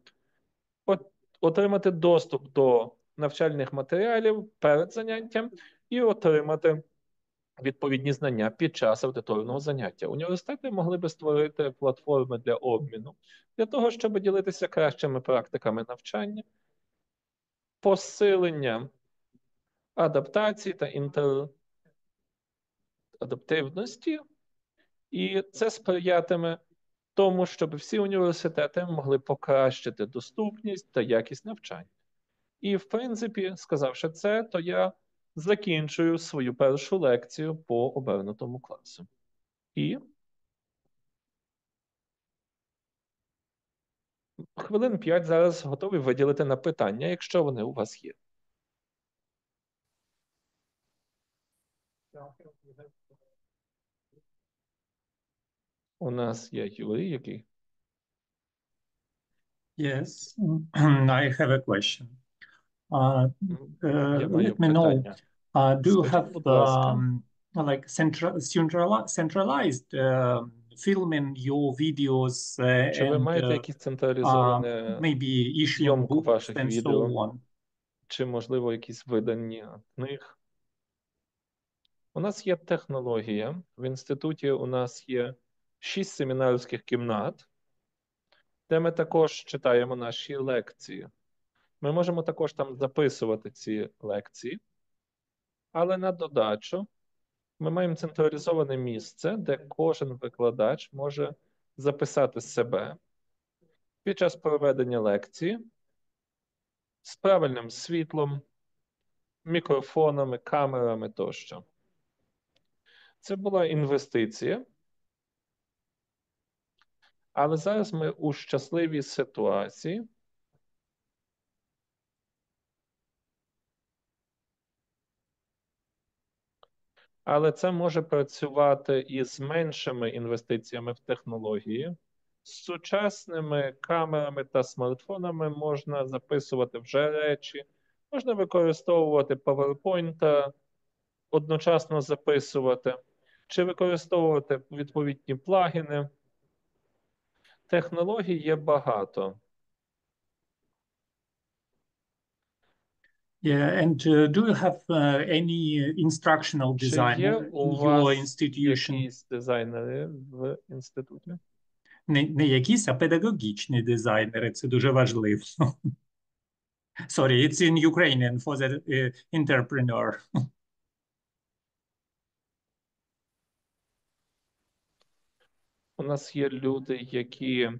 отримати доступ до навчальних матеріалів перед заняттям і отримати відповідні знання під час аудиторного заняття. Університети могли би створити платформи для обміну, для того, щоб ділитися кращими практиками навчання, посилення адаптації та інтерадаптивності, і це сприятиме тому, щоб всі університети могли покращити доступність та якість навчання. І, в принципі, сказавши це, то я закінчую свою першу лекцію по обернутому класу. І хвилин 5 зараз готові виділити на питання, якщо вони у вас є. У нас є Юрій, який. Yes, I have a question. Я маю Let me know, питання. do you Скажіть, have будь ласка. like centralized filming your videos Чи ви and маєте якісь централізоване maybe issuing зйомку books ваших and so відео? on? Чи, можливо, якісь видання книг? У нас є технологія. В інституті у нас є 6 семінарських кімнат, де ми також читаємо наші лекції. Ми можемо також там записувати ці лекції, але на додачу ми маємо централізоване місце, де кожен викладач може записати себе під час проведення лекції з правильним світлом, мікрофонами, камерами тощо. Це була інвестиція, Але зараз ми у щасливій ситуації. Але це може працювати і з меншими інвестиціями в технології. З сучасними камерами та смартфонами можна записувати вже речі, можна використовувати PowerPoint, одночасно записувати, чи використовувати відповідні плагіни. Технологій є багато. Yeah, and do you have any instructional Чи designer є in у your вас institution? якісь дизайнери в інституті? Не якісь, а педагогічні дизайнери. Це дуже важливо. Sorry, it's in Ukrainian for the entrepreneur. У нас є люди, які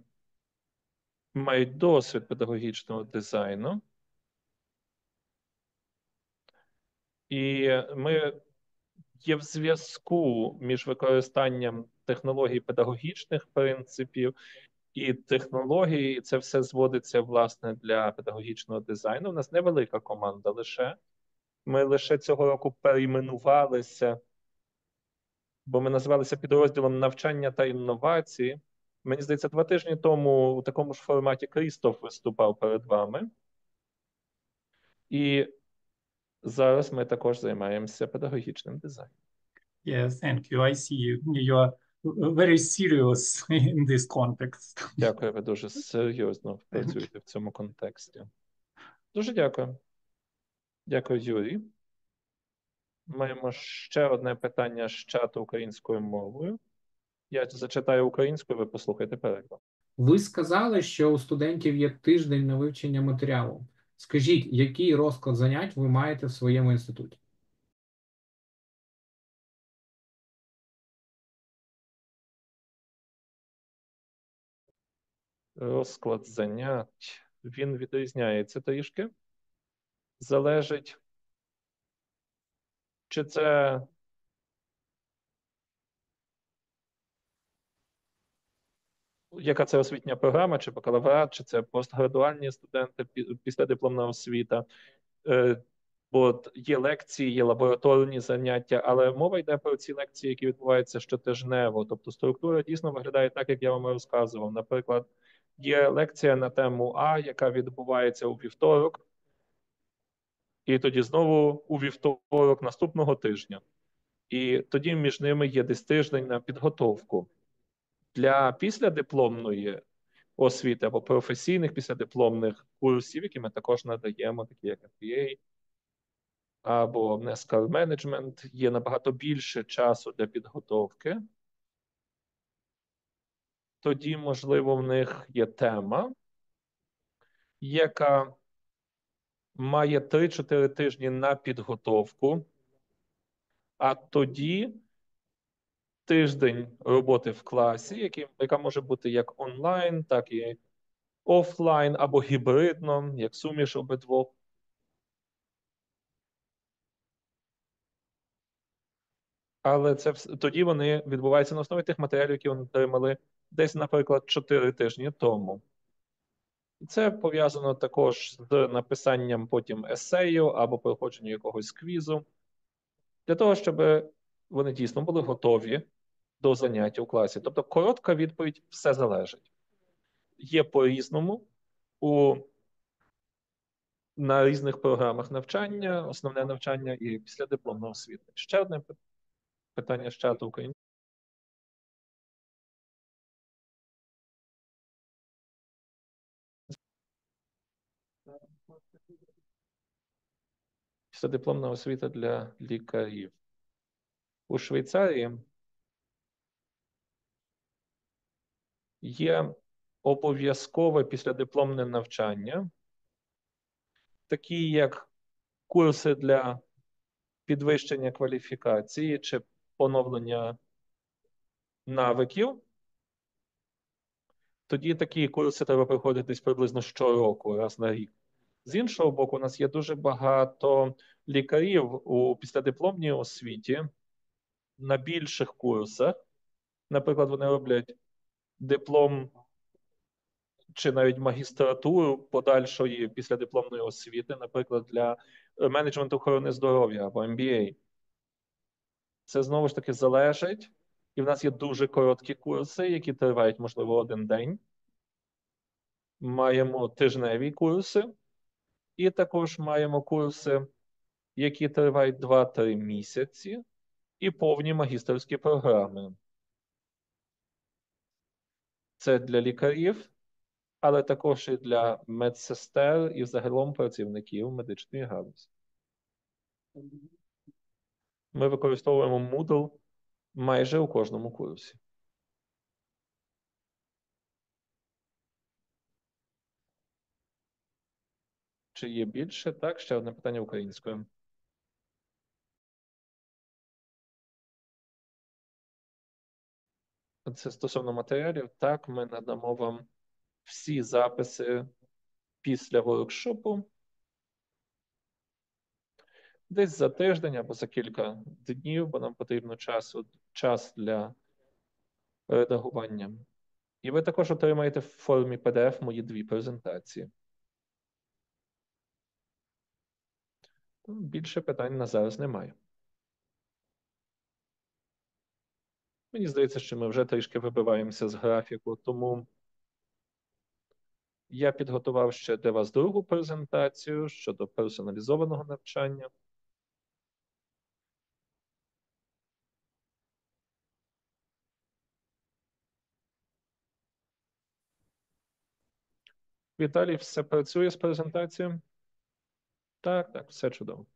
мають досвід педагогічного дизайну. І ми є в зв'язку між використанням технологій педагогічних принципів і технологій. І це все зводиться, власне, для педагогічного дизайну. У нас невелика команда лише. Ми лише цього року перейменувалися, бо ми називалися підрозділом навчання та інновації. Мені здається, 2 тижні тому у такому ж форматі Крістоф виступав перед вами. І зараз ми також займаємося педагогічним дизайном. Yes, thank you. I see you. You are very serious in this context. Дякую, ви дуже серйозно працюєте в цьому контексті. Дуже дякую. Дякую, Юрій. Маємо ще одне питання з чату українською мовою. Я зачитаю українською, ви послухайте переклад. Ви сказали, що у студентів є тиждень на вивчення матеріалу. Скажіть, який розклад занять ви маєте в своєму інституті? Розклад занять, він відрізняється трішки. Залежить, чи це яка це освітня програма, чи бакалаврат, чи це постградуальні студенти після дипломна освіта. Бо є лекції, є лабораторні заняття, але мова йде про ці лекції, які відбуваються щотижнево. Тобто структура дійсно виглядає так, як я вам розказував. Наприклад, є лекція на тему А, яка відбувається у вівторок, і тоді знову у вівторок наступного тижня. І тоді між ними є десь тиждень на підготовку. Для післядипломної освіти або професійних післядипломних курсів, які ми також надаємо, такі як MBA, або NASCAR Management, є набагато більше часу для підготовки. Тоді, можливо, в них є тема, яка має 3-4 тижні на підготовку, а тоді тиждень роботи в класі, яка може бути як онлайн, так і офлайн, або гібридно, як суміш обидвох. Але це тоді вони відбуваються на основі тих матеріалів, які вони отримали десь, наприклад, 4 тижні тому. Це пов'язано також з написанням потім есею або проходженням якогось квізу, для того, щоб вони дійсно були готові до заняття у класі. Тобто коротка відповідь – все залежить. Є по-різному на різних програмах навчання, основне навчання і післядипломна освіта. Ще одне питання з чату України. Післядипломна освіта для лікарів. У Швейцарії є обов'язкове післядипломне навчання, такі як курси для підвищення кваліфікації чи поновлення навиків. Тоді такі курси треба проходити приблизно щороку, раз на рік. З іншого боку, у нас є дуже багато лікарів у післядипломній освіті на більших курсах. Наприклад, вони роблять диплом чи навіть магістратуру подальшої післядипломної освіти, наприклад, для менеджменту охорони здоров'я або MBA. Це знову ж таки залежить. І в нас є дуже короткі курси, які тривають, можливо, один день. Маємо тижневі курси, і також маємо курси, які тривають 2-3 місяці, і повні магістерські програми. Це для лікарів, але також і для медсестер і загалом працівників медичної галузі. Ми використовуємо Moodle майже у кожному курсі. Чи є більше? Так, ще одне питання українською. Це стосовно матеріалів. Так, ми надамо вам всі записи після воркшопу. Десь за тиждень або за кілька днів, бо нам потрібно час для редагування. І ви також отримаєте в формі PDF мої 2 презентації. Більше питань на зараз немає. Мені здається, що ми вже трішки вибиваємося з графіку, тому я підготував ще для вас другу презентацію щодо персоналізованого навчання. Віталій, все працює з презентацією? Так, так, все чудово.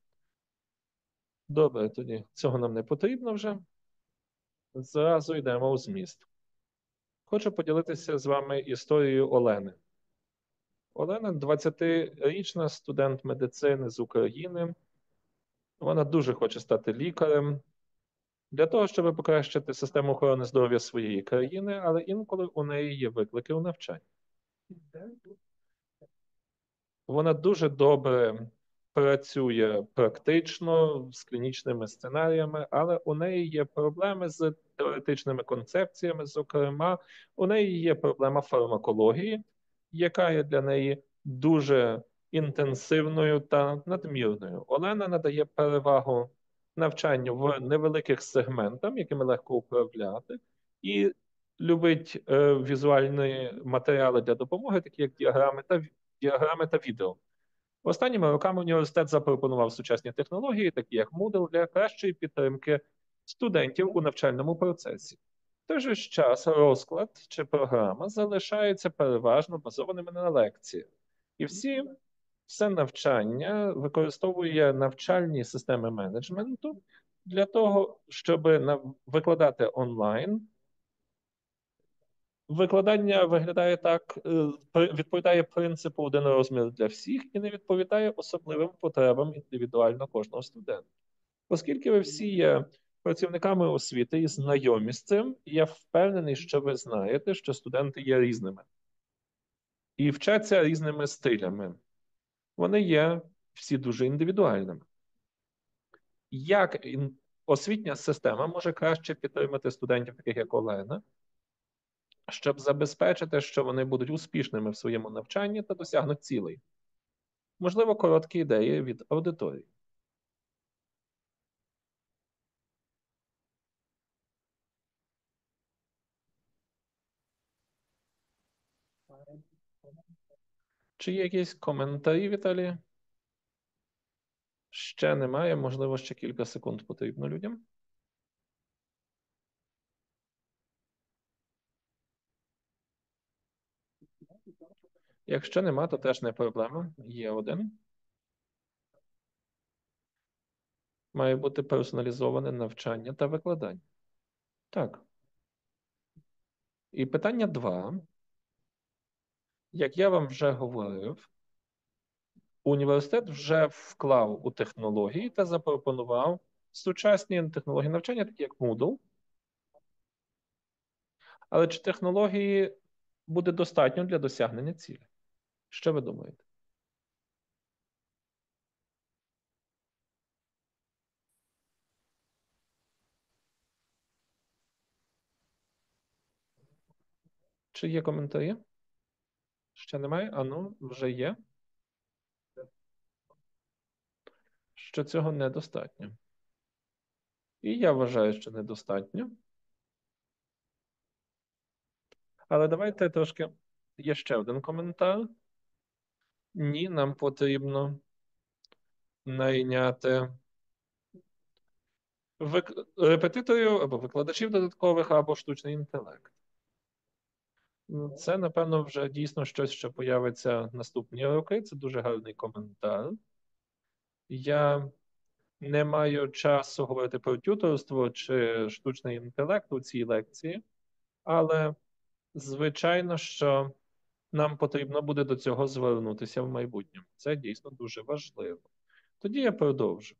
Добре, тоді цього нам не потрібно вже. Зразу йдемо у зміст. Хочу поділитися з вами історією Олени. Олена 20-річна студент медицини з України. Вона дуже хоче стати лікарем для того, щоб покращити систему охорони здоров'я своєї країни, але інколи у неї є виклики у навчанні. Вона дуже добре працює практично з клінічними сценаріями, але у неї є проблеми з теоретичними концепціями. Зокрема, у неї є проблема фармакології, яка є для неї дуже інтенсивною та надмірною. Олена надає перевагу навчанню в невеликих сегментах, якими легко управляти, і любить візуальні матеріали для допомоги, такі як діаграми та відео. Останніми роками університет запропонував сучасні технології, такі як Moodle, для кращої підтримки студентів у навчальному процесі. В той же ж час розклад чи програма залишаються переважно базованими на лекціях. І все навчання використовує навчальні системи менеджменту для того, щоб викладати онлайн. Викладання виглядає так, відповідає принципу один розмір для всіх і не відповідає особливим потребам індивідуально кожного студента. Оскільки ви всі є працівниками освіти і знайомі з цим, я впевнений, що ви знаєте, що студенти є різними і вчаться різними стилями. Вони є всі дуже індивідуальними. Як освітня система може краще підтримати студентів, таких як Олена, щоб забезпечити, що вони будуть успішними в своєму навчанні та досягнуть цілей? Можливо, короткі ідеї від аудиторії. Чи є якісь коментарі, Віталій? Ще немає, можливо, ще кілька секунд потрібно людям. Якщо нема, то теж не проблема. Є один. Має бути персоналізоване навчання та викладання. Так. І питання 2. Як я вам вже говорив, університет вже вклав у технології та запропонував сучасні технології навчання, такі як Moodle. Але чи технології буде достатньо для досягнення цілі? Що ви думаєте? Чи є коментарі? Ще немає? А ну, вже є. Що цього недостатньо. І я вважаю, що недостатньо. Але давайте трошки. Є ще один коментар. Ні, нам потрібно найняти репетиторів або викладачів додаткових, або штучний інтелект. Це, напевно, вже дійсно щось, що появиться наступні роки. Це дуже гарний коментар. Я не маю часу говорити про тюторство чи штучний інтелект у цій лекції, але, звичайно, що нам потрібно буде до цього звернутися в майбутньому. Це дійсно дуже важливо. Тоді я продовжу.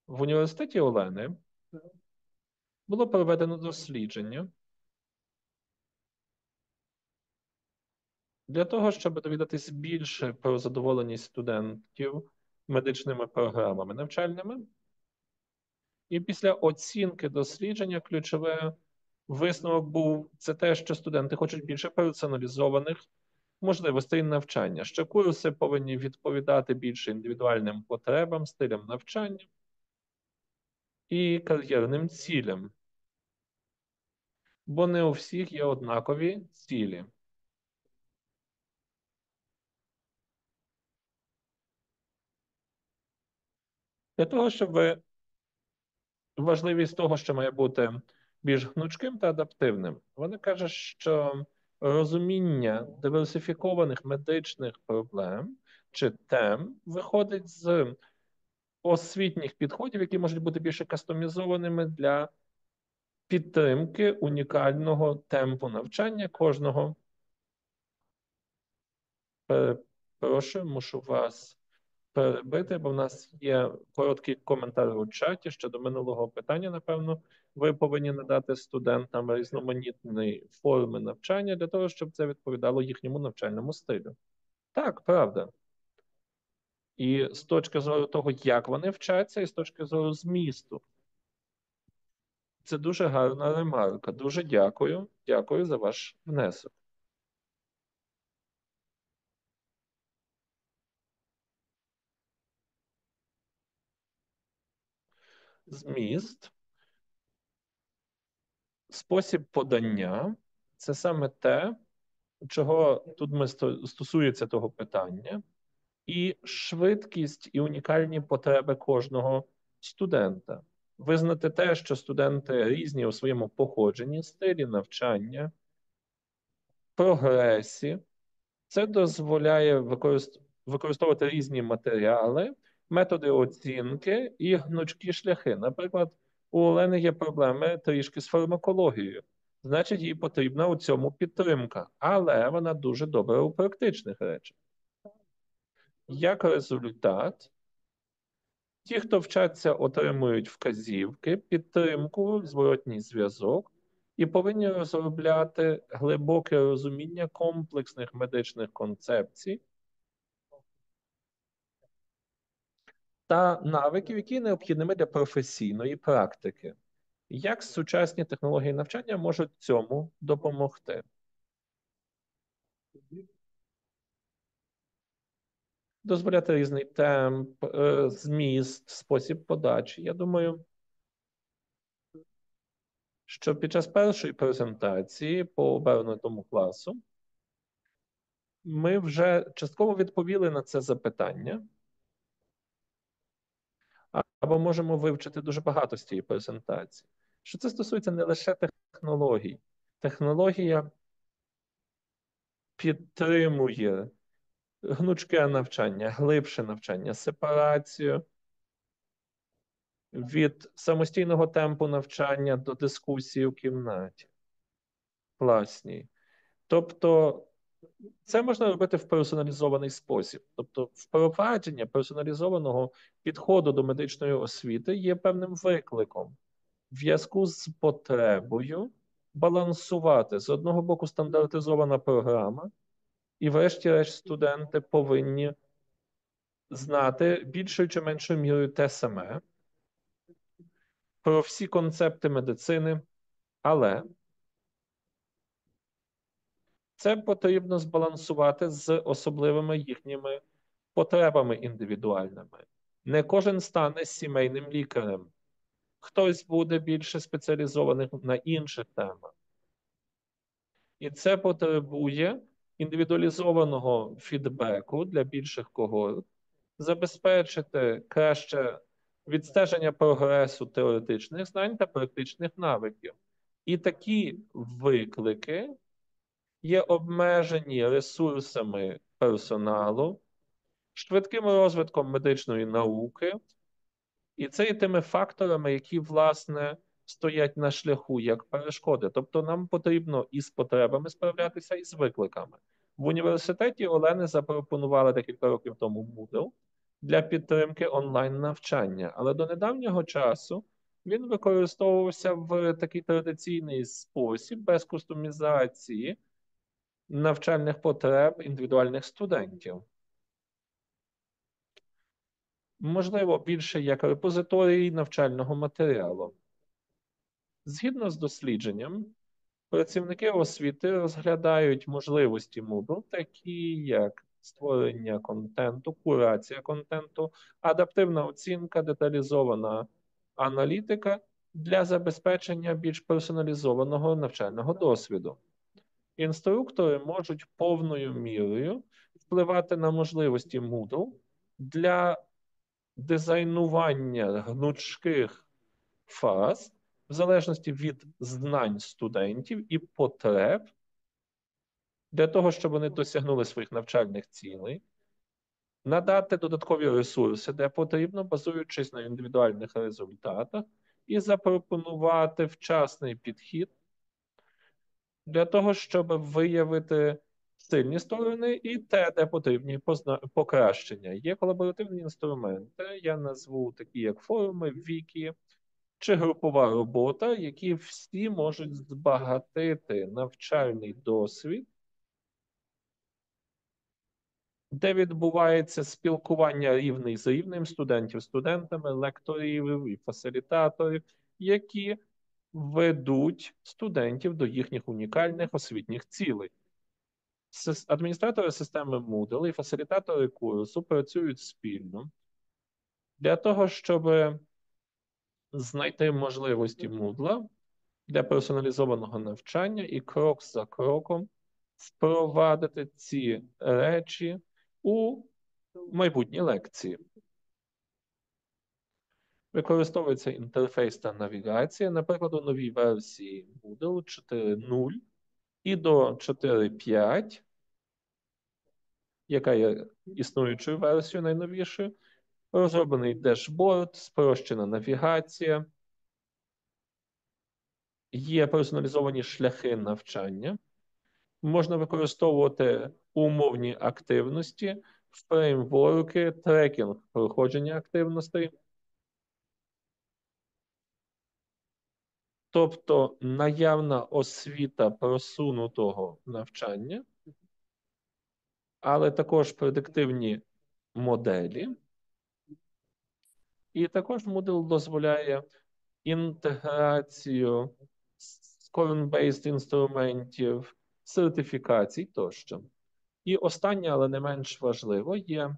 В університеті Олени було проведено дослідження для того, щоб довідатись більше про задоволеність студентів медичними програмами навчальними. І після оцінки дослідження ключовий висновок був це те, що студенти хочуть більше персоналізованих можливостей навчання, що курси повинні відповідати більше індивідуальним потребам, стилям навчання і кар'єрним цілям. Бо не у всіх є однакові цілі. Для того, щоб важливість того, що має бути більш гнучким та адаптивним, вони кажуть, що розуміння диверсифікованих медичних проблем чи тем виходить з освітніх підходів, які можуть бути більше кастомізованими для підтримки унікального темпу навчання кожного. Прошу, мушу вас перебити, бо в нас є короткий коментар у чаті щодо минулого питання. Напевно, ви повинні надати студентам різноманітні форми навчання для того, щоб це відповідало їхньому навчальному стилю. Так, правда. І з точки зору того, як вони вчаться, і з точки зору змісту. Це дуже гарна ремарка. Дуже дякую. Дякую за ваш внесок. Зміст, спосіб подання – це саме те, чого тут ми стосується того питання, і швидкість і унікальні потреби кожного студента. Визнати те, що студенти різні у своєму походженні, стилі навчання, прогресі. Це дозволяє використовувати різні матеріали, методи оцінки і гнучкі шляхи. Наприклад, у Олени є проблеми трішки з фармакологією. Значить, їй потрібна у цьому підтримка, але вона дуже добра у практичних речах. Як результат, ті, хто вчаться, отримують вказівки, підтримку, зворотній зв'язок і повинні розробляти глибоке розуміння комплексних медичних концепцій та навиків, які необхідними для професійної практики. Як сучасні технології навчання можуть цьому допомогти? Дозволяти різний темп, зміст, спосіб подачі. Я думаю, що під час першої презентації по обернутому класу ми вже частково відповіли на це запитання, або можемо вивчити дуже багато з цієї презентації. Що це стосується не лише технологій. Технологія підтримує гнучке навчання, глибше навчання, сепарацію від самостійного темпу навчання до дискусії у кімнаті класній. Тобто це можна робити в персоналізований спосіб. Тобто впровадження персоналізованого підходу до медичної освіти є певним викликом в зв'язку з потребою балансувати з одного боку стандартизована програма, і врешті-решт студенти повинні знати більшою чи меншою мірою те саме про всі концепти медицини, але Це потрібно збалансувати з особливими їхніми потребами індивідуальними. Не кожен стане сімейним лікарем. Хтось буде більше спеціалізований на інших темах. І це потребує індивідуалізованого фідбеку для більших когорт, забезпечити краще відстеження прогресу теоретичних знань та практичних навиків. І такі виклики є обмежені ресурсами персоналу, швидким розвитком медичної науки, і це є тими факторами, які, власне, стоять на шляху як перешкоди. Тобто нам потрібно із потребами справлятися, і з викликами. В університеті Олени запропонували декілька років тому Moodle для підтримки онлайн-навчання, але до недавнього часу він використовувався в такий традиційний спосіб, без кастомізації навчальних потреб індивідуальних студентів. Можливо, більше як репозиторій навчального матеріалу. Згідно з дослідженням, працівники освіти розглядають можливості Moodle, такі як створення контенту, курація контенту, адаптивна оцінка, деталізована аналітика для забезпечення більш персоналізованого навчального досвіду. Інструктори можуть повною мірою впливати на можливості Moodle для дизайнування гнучких фаз в залежності від знань студентів і потреб для того, щоб вони досягнули своїх навчальних цілей, надати додаткові ресурси, де потрібно, базуючись на індивідуальних результатах, і запропонувати вчасний підхід для того, щоб виявити сильні сторони і те, де потрібні покращення. Є колаборативні інструменти, я назву такі як форуми, вікі чи групова робота, які всі можуть збагатити навчальний досвід, де відбувається спілкування рівний з рівнем студентів, студентами, лекторів і фасилітаторів, які ведуть студентів до їхніх унікальних освітніх цілей. Адміністратори системи Moodle і фасилітатори курсу працюють спільно для того, щоб знайти можливості Moodle для персоналізованого навчання і крок за кроком впровадити ці речі у майбутні лекції. Використовується інтерфейс та навігація, наприклад, у новій версії Moodle 4.0 і до 4.5, яка є існуючою версією найновішою, розроблений дешборд, спрощена навігація, є персоналізовані шляхи навчання, можна використовувати умовні активності, фреймворки, трекінг проходження активностей. Тобто наявна освіта просунутого навчання, але також предиктивні моделі. І також Moodle дозволяє інтеграцію scoring-based інструментів, сертифікацій тощо. І останнє, але не менш важливо, є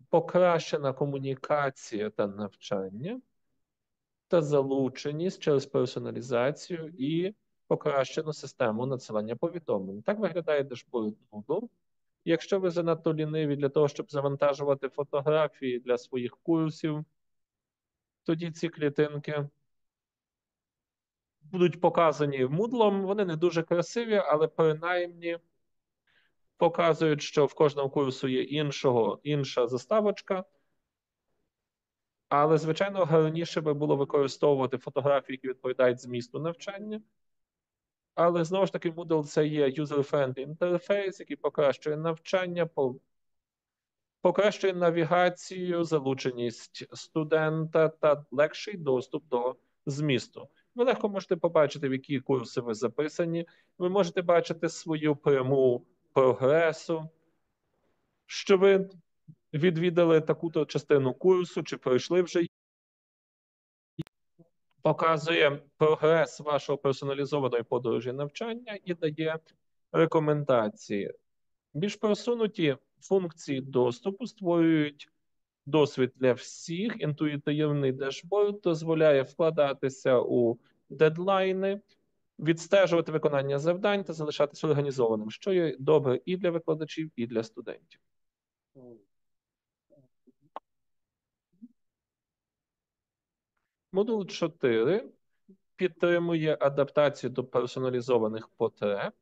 покращена комунікація та навчання та залученість через персоналізацію і покращену систему надсилання повідомлень. Так виглядає дешборд Moodle. Якщо ви занадто ліниві для того, щоб завантажувати фотографії для своїх курсів, тоді ці клітинки будуть показані Moodle. Вони не дуже красиві, але принаймні показують, що в кожному курсу є інша заставочка. Але, звичайно, гарніше би було використовувати фотографії, які відповідають змісту навчання. Але, знову ж таки, Moodle – це є user-friendly інтерфейс, який покращує навчання, покращує навігацію, залученість студента та легший доступ до змісту. Ви легко можете побачити, в які курси ви записані. Ви можете бачити свою пряму прогресу, що ви відвідали таку-то частину курсу, чи пройшли вже. Показує прогрес вашого персоналізованої подорожі навчання і дає рекомендації. Більш просунуті функції доступу створюють досвід для всіх. Інтуїтивний дешборд дозволяє вкладатися у дедлайни, відстежувати виконання завдань та залишатися організованим, що є добре і для викладачів, і для студентів. Модуль 4 підтримує адаптацію до персоналізованих потреб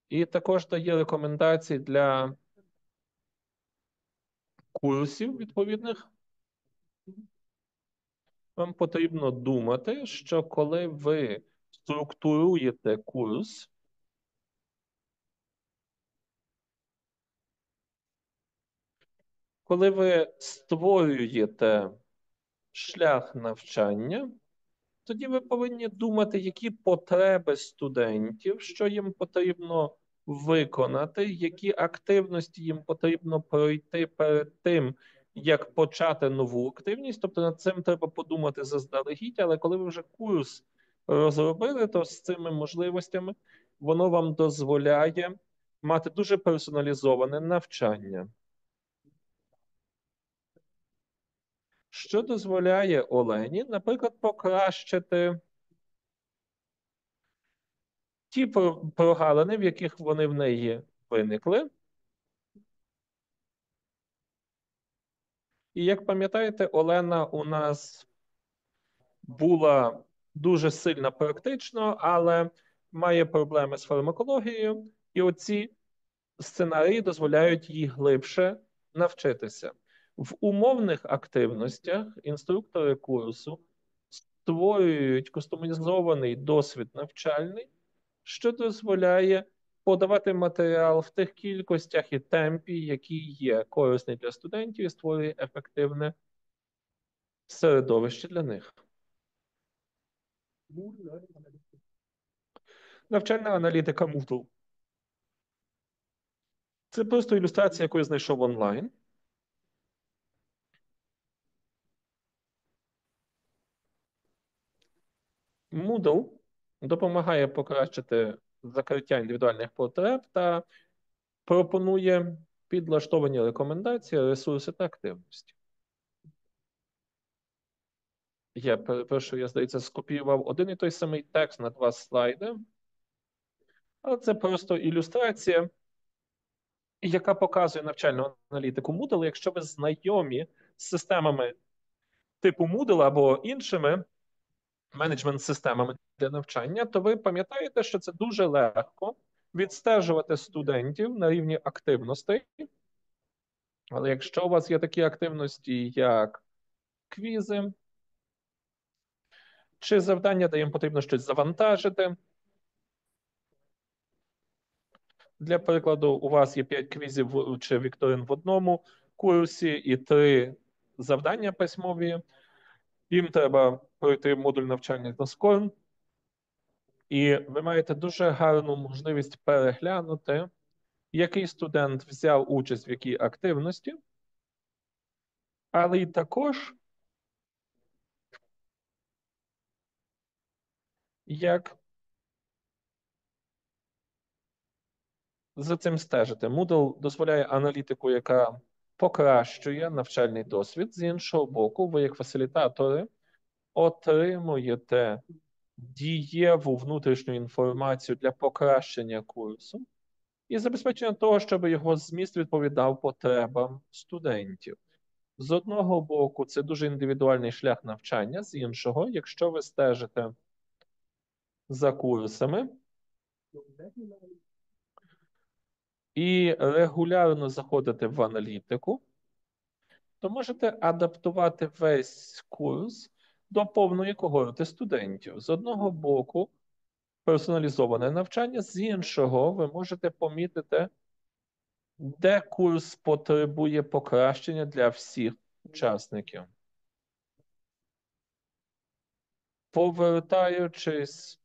і також дає рекомендації для курсів відповідних. Вам потрібно думати, що коли ви структуруєте курс, коли ви створюєте шлях навчання, тоді ви повинні думати, які потреби студентів, що їм потрібно виконати, які активності їм потрібно пройти перед тим, як почати нову активність. Тобто над цим треба подумати заздалегідь, але коли ви вже курс розробили, то з цими можливостями воно вам дозволяє мати дуже персоналізоване навчання. Що дозволяє Олені, наприклад, покращити ті прогалини, в яких вони в неї виникли. І як пам'ятаєте, Олена у нас була дуже сильно практично, але має проблеми з фармакологією, і оці сценарії дозволяють їй глибше навчитися. В умовних активностях інструктори курсу створюють кастомізований досвід навчальний, що дозволяє подавати матеріал в тих кількостях і темпі, які є корисні для студентів, і створює ефективне середовище для них. Навчальна аналітика Moodle. Це просто ілюстрація, яку я знайшов онлайн. Moodle допомагає покращити закриття індивідуальних потреб та пропонує підлаштовані рекомендації, ресурси та активності. Я перепрошую, я, здається, скопіював один і той самий текст на 2 слайди. Але це просто ілюстрація, яка показує навчальну аналітику Moodle. Якщо ви знайомі з системами типу Moodle або іншими менеджмент-системами для навчання, то ви пам'ятаєте, що це дуже легко відстежувати студентів на рівні активностей. Але якщо у вас є такі активності, як квізи, чи завдання, де їм потрібно щось завантажити. Для прикладу, у вас є 5 квізів чи вікторин в одному курсі і 3 завдання письмові. Їм треба пройти модуль навчання на Scorn. І ви маєте дуже гарну можливість переглянути, який студент взяв участь в якій активності, але й також, як за цим стежити. Moodle дозволяє аналітику, яка покращує навчальний досвід. З іншого боку, ви, як фасилітатори, отримуєте дієву внутрішню інформацію для покращення курсу і забезпечення того, щоб його зміст відповідав потребам студентів. З одного боку, це дуже індивідуальний шлях навчання, з іншого, якщо ви стежите за курсами і регулярно заходите в аналітику, то можете адаптувати весь курс до повної когорти студентів. З одного боку, персоналізоване навчання, з іншого, ви можете помітити, де курс потребує покращення для всіх учасників. Повертаючись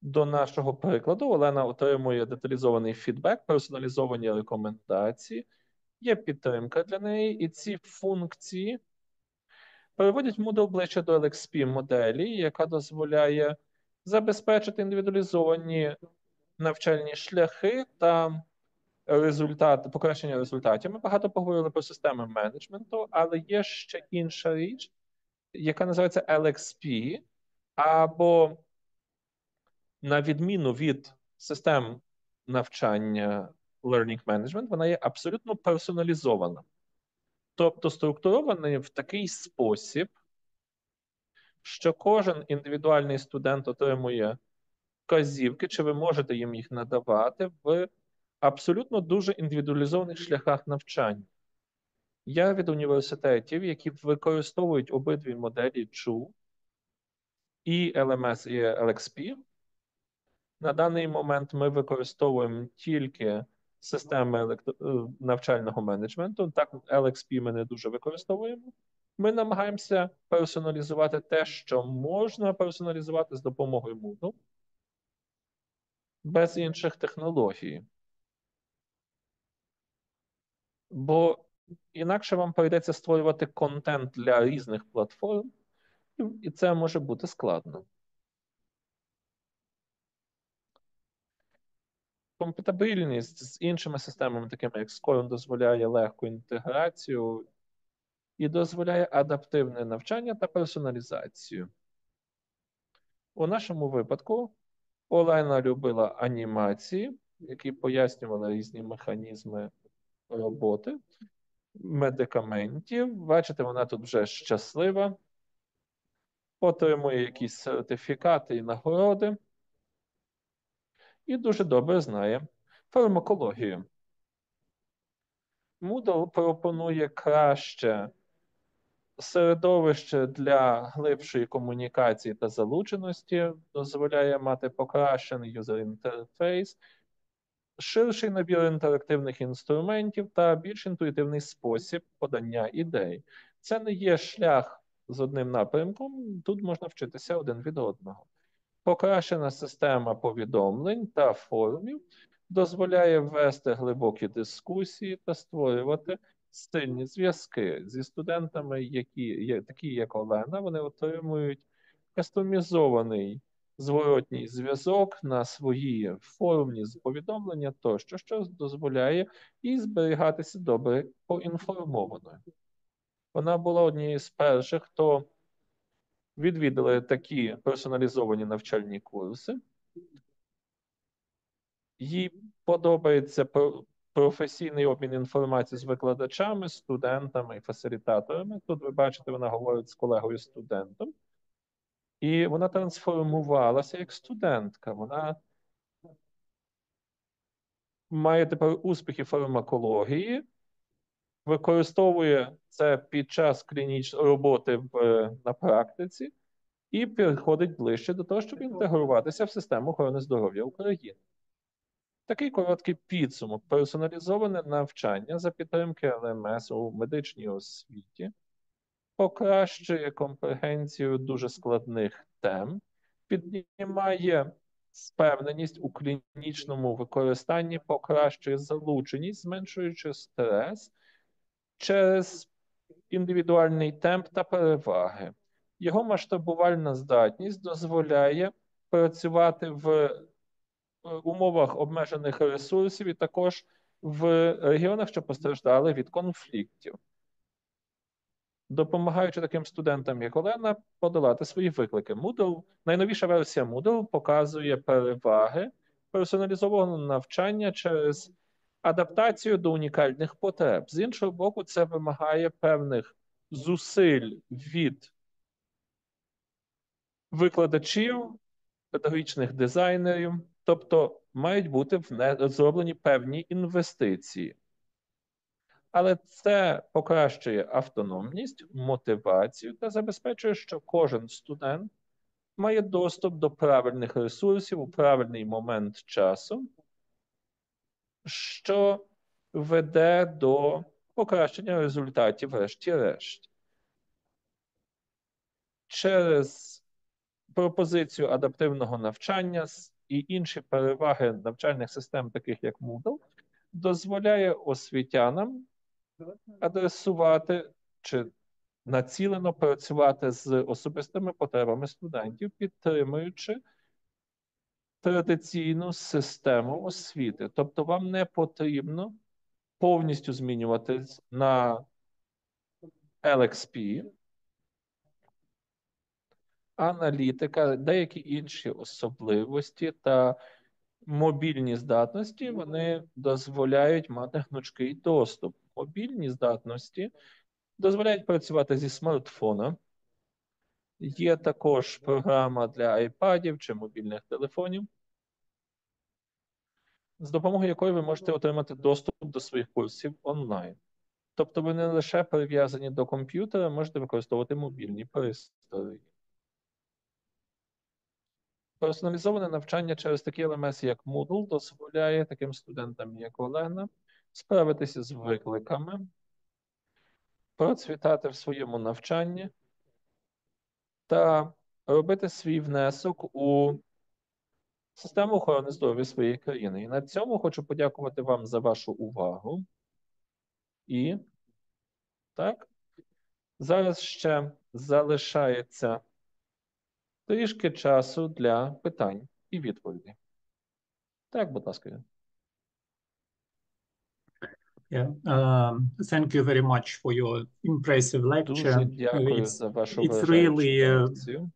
до нашого прикладу, Олена отримує деталізований фідбек, персоналізовані рекомендації, є підтримка для неї, і ці функції переводять Moodle ближче до LXP моделі, яка дозволяє забезпечити індивідуалізовані навчальні шляхи та покращення результатів. Ми багато поговорили про системи менеджменту, але є ще інша річ, яка називається LXP, або на відміну від систем навчання Learning Management, вона є абсолютно персоналізована. Тобто структурована в такий спосіб, що кожен індивідуальний студент отримує вказівки, чи ви можете їм їх надавати в абсолютно дуже індивідуалізованих шляхах навчання. Я від університетів, які використовують обидві моделі CHU, і LMS, і LXP. На даний момент ми використовуємо тільки системи навчального менеджменту. Так, LXP ми не дуже використовуємо. Ми намагаємося персоналізувати те, що можна персоналізувати з допомогою Moodle, без інших технологій. Бо інакше вам прийдеться створювати контент для різних платформ, і це може бути складно. Компатибільність з іншими системами, такими як Scikit, дозволяє легку інтеграцію і дозволяє адаптивне навчання та персоналізацію. У нашому випадку Олена любила анімації, які пояснювали різні механізми роботи, медикаментів. Бачите, вона тут вже щаслива, отримує якісь сертифікати і нагороди і дуже добре знає фармакологію. Moodle пропонує краще середовище для глибшої комунікації та залученості, дозволяє мати покращений юзер-інтерфейс, ширший набір інтерактивних інструментів та більш інтуїтивний спосіб подання ідей. Це не є шлях з одним напрямком, тут можна вчитися один від одного. Покращена система повідомлень та форумів дозволяє вести глибокі дискусії та створювати сильні зв'язки зі студентами, такі як Олена. Вони отримують кастомізований зворотній зв'язок на свої форумні повідомлення тощо, що дозволяє їй зберігатися добре поінформованою. Вона була однією з перших, хто відвідали такі персоналізовані навчальні курси. Їй подобається професійний обмін інформацією з викладачами, студентами і фасилітаторами. Тут ви бачите, вона говорить з колегою-студентом. І вона трансформувалася як студентка. Вона має тепер успіхи фармакології, використовує це під час клінічної роботи на практиці і переходить ближче до того, щоб інтегруватися в систему охорони здоров'я України. Такий короткий підсумок. Персоналізоване навчання за підтримки ЛМС у медичній освіті покращує компрехенцію дуже складних тем, піднімає впевненість у клінічному використанні, покращує залученість, зменшуючи стрес через індивідуальний темп та переваги. Його масштабувальна здатність дозволяє працювати в умовах обмежених ресурсів і також в регіонах, що постраждали від конфліктів, допомагаючи таким студентам, як Олена, подолати свої виклики. Найновіша версія Moodle показує переваги персоналізованого навчання через адаптацію до унікальних потреб. З іншого боку, це вимагає певних зусиль від викладачів, педагогічних дизайнерів, тобто мають бути зроблені певні інвестиції. Але це покращує автономність, мотивацію та забезпечує, що кожен студент має доступ до правильних ресурсів у правильний момент часу, що веде до покращення результатів врешті-решт. Через пропозицію адаптивного навчання і інші переваги навчальних систем, таких як Moodle, дозволяє освітянам адресувати чи націлено працювати з особистими потребами студентів, підтримуючи традиційну систему освіти. Тобто вам не потрібно повністю змінюватись на LXP, аналітика, деякі інші особливості та мобільні здатності, вони дозволяють мати гнучкий доступ. Мобільні здатності дозволяють працювати зі смартфона. Є також програма для iPadів чи мобільних телефонів, з допомогою якої ви можете отримати доступ до своїх курсів онлайн. Тобто ви не лише прив'язані до комп'ютера, можете використовувати мобільні пристрої. Персоналізоване навчання через такі LMS, як Moodle, дозволяє таким студентам, як Олена, справитися з викликами, процвітати в своєму навчанні та робити свій внесок у систему охорони здоров'я своєї країни. І на цьому хочу подякувати вам за вашу увагу. І так, зараз ще залишається трішки часу для питань і відповідей. Так, будь ласка. Yeah. Thank you very much for your impressive Дуже lecture. дякую за вашу It's вражаючу really лекцію.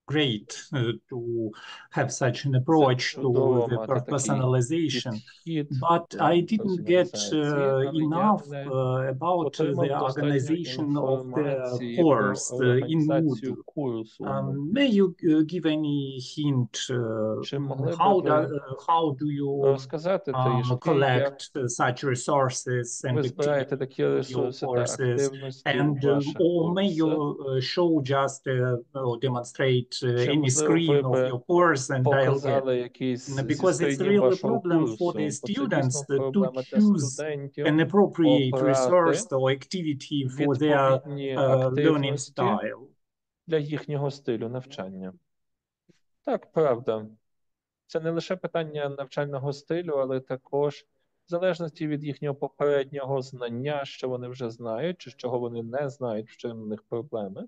great to have such an Це approach to чудово the мати такий personalization. підхід But до I didn't get персоналізації, але я enough не about отримав the достатньо organization of the інформації про course in організацію Moodle. курсу. May you give any hint Чи могли би how do you розказати трішки, як collect such resources and ви збираєте activities такі for your ресурси та courses? активності And у ваших or may you курсах? show just or demonstrate Чи, any можливо, ви screen of би your course and I'll get. показали якісь зі Because it's скринів really a вашого problem for the курсу? Бо це students дійсно to проблема для choose студентів an appropriate обрати resource or activity for their відповідні learning активності style. для їхнього стилю навчання. Так, правда. Це не лише питання навчального стилю, але також в залежності від їхнього попереднього знання, що вони вже знають, чи чого вони не знають, в чому в них проблеми.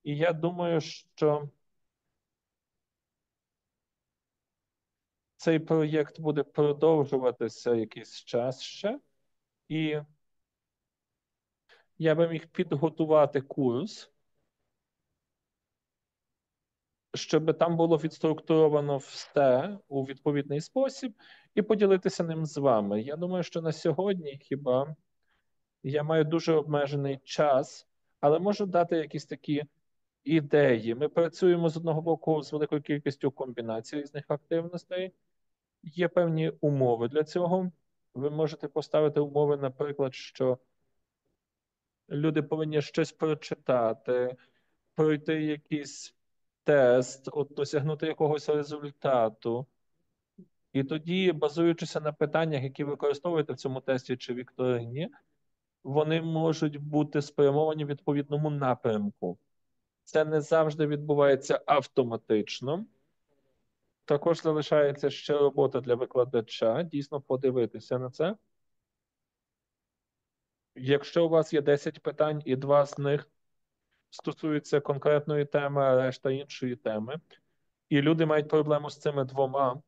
І я думаю, що цей проєкт буде продовжуватися якийсь час ще, і я би міг підготувати курс, щоб там було відструктуровано все у відповідний спосіб і поділитися ним з вами. Я думаю, що на сьогодні хіба я маю дуже обмежений час, але можу дати якісь такі ідеї. Ми працюємо з одного боку з великою кількістю комбінацій різних активностей. Є певні умови для цього. Ви можете поставити умови, наприклад, що люди повинні щось прочитати, пройти якийсь тест, досягнути якогось результату. І тоді, базуючись на питаннях, які ви використовуєте в цьому тесті чи вікторині, вони можуть бути спрямовані в відповідному напрямку. Це не завжди відбувається автоматично. Також залишається ще робота для викладача, дійсно подивитися на це. Якщо у вас є 10 питань і 2 з них стосуються конкретної теми, а решта іншої теми, і люди мають проблему з цими 2,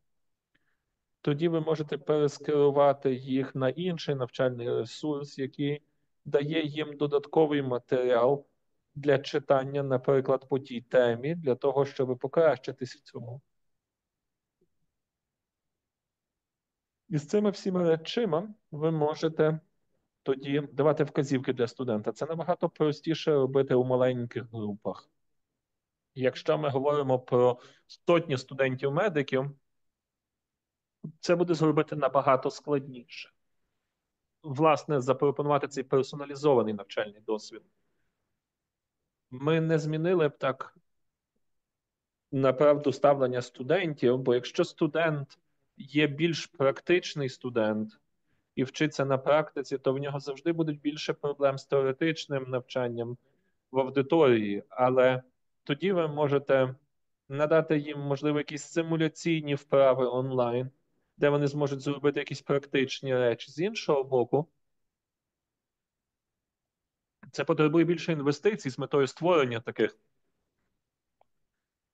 тоді ви можете перескерувати їх на інший навчальний ресурс, який дає їм додатковий матеріал для читання, наприклад, по тій темі, для того, щоб покращитись в цьому. І з цими всіма речима ви можете тоді давати вказівки для студента. Це набагато простіше робити у маленьких групах. Якщо ми говоримо про сотні студентів-медиків, це буде зробити набагато складніше. Власне, запропонувати цей персоналізований навчальний досвід. Ми не змінили б так, направду, ставлення студентів, бо якщо студент є більш практичний студент і вчиться на практиці, то в нього завжди будуть більше проблем з теоретичним навчанням в аудиторії, але тоді ви можете надати їм, можливо, якісь симуляційні вправи онлайн, де вони зможуть зробити якісь практичні речі. З іншого боку, це потребує більше інвестицій з метою створення таких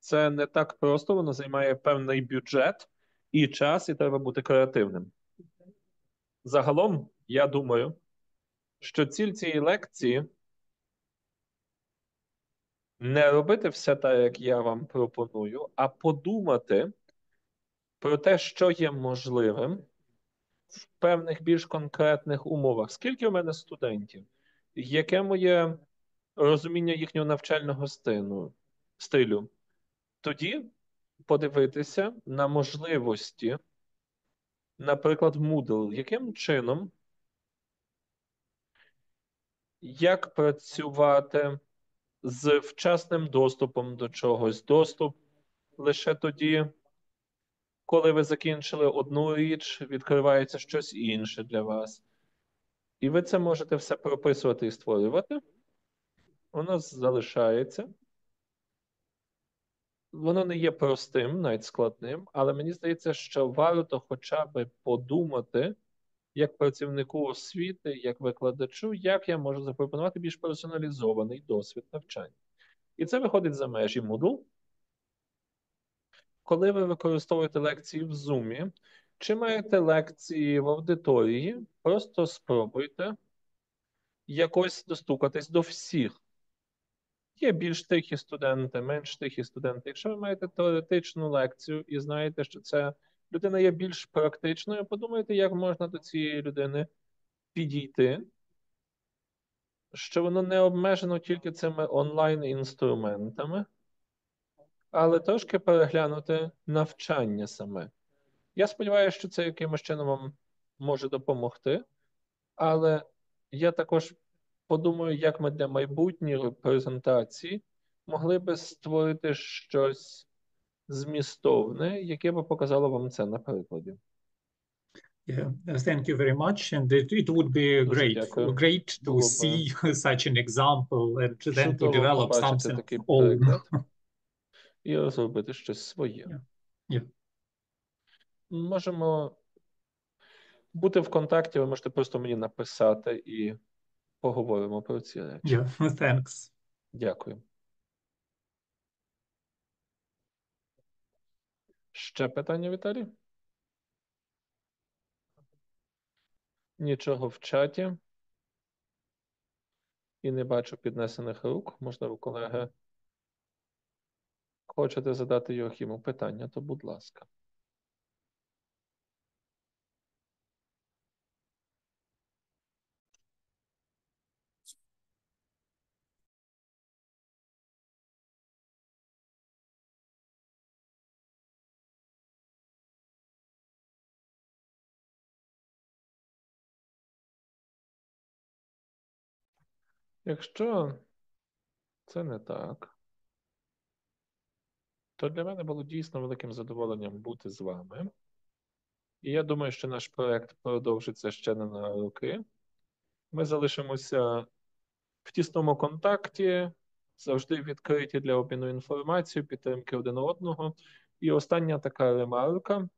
Це не так просто, воно займає певний бюджет і час, і треба бути креативним. Загалом, я думаю, що ціль цієї лекції не робити все так, як я вам пропоную, а подумати про те, що є можливим в певних більш конкретних умовах. Скільки у мене студентів? Яке моє розуміння їхнього навчального стилю? Тоді подивитися на можливості, наприклад, Moodle, яким чином, як працювати з вчасним доступом до чогось. Доступ лише тоді, коли ви закінчили одну річ, відкривається щось інше для вас. І ви це можете все прописувати і створювати. Воно залишається. Воно не є простим, навіть складним, але мені здається, що варто хоча б подумати, як працівнику освіти, як викладачу, як я можу запропонувати більш персоналізований досвід навчання. І це виходить за межі Moodle. Коли ви використовуєте лекції в Zoom, чи маєте лекції в аудиторії, просто спробуйте якось достукатись до всіх. Є більш тихі студенти, менш тихі студенти. Якщо ви маєте теоретичну лекцію і знаєте, що ця людина є більш практичною, подумайте, як можна до цієї людини підійти, що воно не обмежено тільки цими онлайн-інструментами, але трошки переглянути навчання саме. Я сподіваюся, що це якимось чином вам може допомогти, але я також подумаю, як ми для майбутньої презентації могли би створити щось змістовне, яке би показало вам це на прикладі. Yeah, thank you very much. And it would be Дуже great, дякую. great to Було б see such an example and then to чудово develop побачити something такий own. приклад і розробити щось своє. Yeah. Можемо бути в контакті, ви можете просто мені написати і поговоримо про ці речі. Yeah, thanks. Дякую. Ще питання, Віталій? Нічого в чаті. І не бачу піднесених рук. Можливо, колеги, хочете задати Йоахіму питання, то будь ласка. Якщо це не так, то для мене було дійсно великим задоволенням бути з вами. І я думаю, що наш проект продовжиться ще не на роки. Ми залишимося в тісному контакті, завжди відкриті для обміну інформацією, підтримки один одного. І остання така ремарка.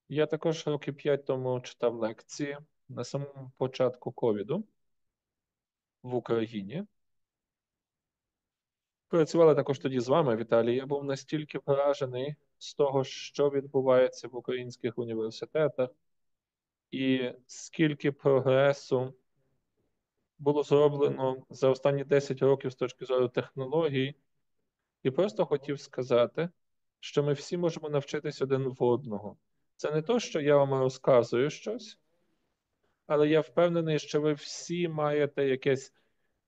Я також роки 5 тому читав лекції на самому початку ковіду в Україні. Працювали також тоді з вами, Віталій. Я був настільки вражений з того, що відбувається в українських університетах, і скільки прогресу було зроблено за останні 10 років з точки зору технологій. І просто хотів сказати, що ми всі можемо навчитись один в одного. Це не то, що я вам розказую щось, але я впевнений, що ви всі маєте якесь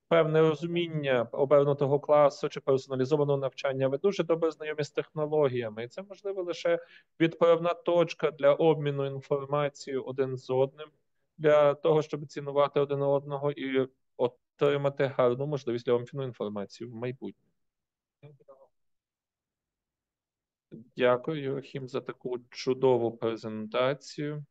певне розуміння обернутого класу чи персоналізованого навчання. Ви дуже добре знайомі з технологіями. І це, можливо, лише відправна точка для обміну інформацією один з одним, для того, щоб цінувати один одного і отримати гарну можливість для обміну інформації в майбутньому. Дякую, Йоахім, за таку чудову презентацію.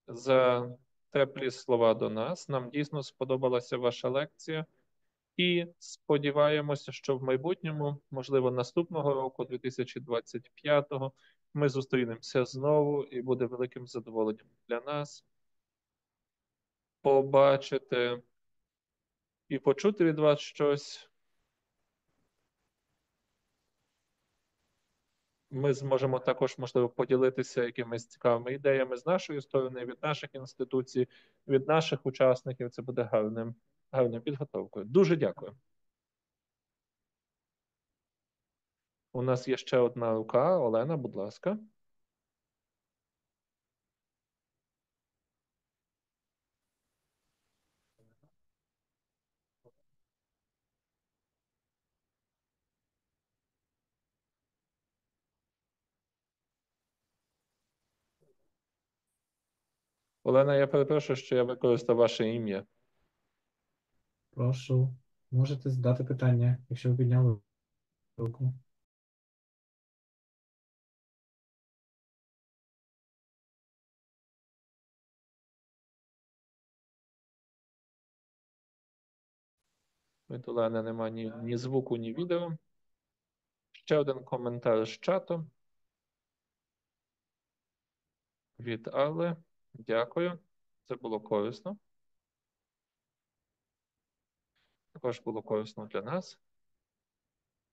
За теплі слова до нас. Нам дійсно сподобалася ваша лекція. І сподіваємося, що в майбутньому, можливо, наступного року, 2025-го, ми зустрінемося знову і буде великим задоволенням для нас побачити і почути від вас щось. Ми зможемо також, можливо, поділитися якимись цікавими ідеями з нашої сторони, від наших інституцій, від наших учасників. Це буде гарною підготовкою. Дуже дякую. У нас є ще одна рука. Олена, будь ласка. Олена, я перепрошую, що я використав ваше ім'я. Прошу, можете задати питання, якщо ви підняли руку. Від Олени немає ні звуку, ні відео. Ще один коментар з чату. Від Алли. Дякую. Це було корисно. Також було корисно для нас.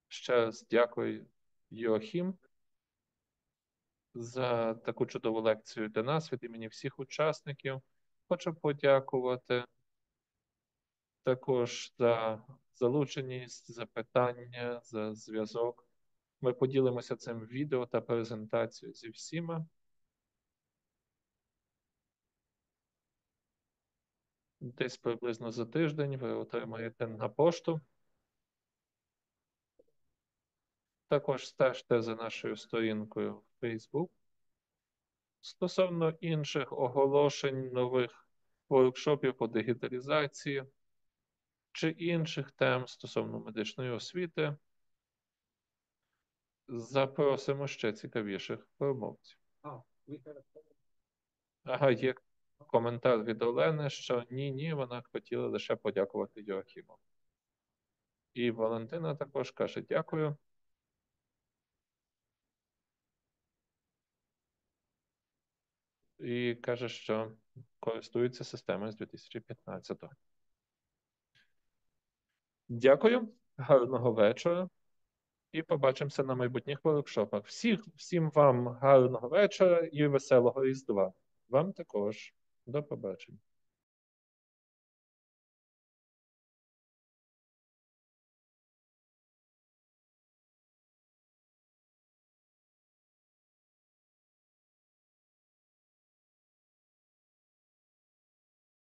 Ще раз дякую, Йоахім, за таку чудову лекцію для нас від імені всіх учасників. Хочу подякувати також за залученість, за питання, за зв'язок. Ми поділимося цим відео та презентацією зі всіма. Десь приблизно за тиждень ви отримаєте на пошту. Також стежте за нашою сторінкою в Facebook. Стосовно інших оголошень, нових воркшопів по дигіталізації чи інших тем стосовно медичної освіти, запросимо ще цікавіших промовців. Ага, є коментар від Олени, що ні, вона хотіла лише подякувати Йоахіму. І Валентина також каже дякую. І каже, що користується системою з 2015-го. Дякую, гарного вечора і побачимося на майбутніх воркшопах. Всім вам гарного вечора і веселого Різдва. Вам також. До побачення.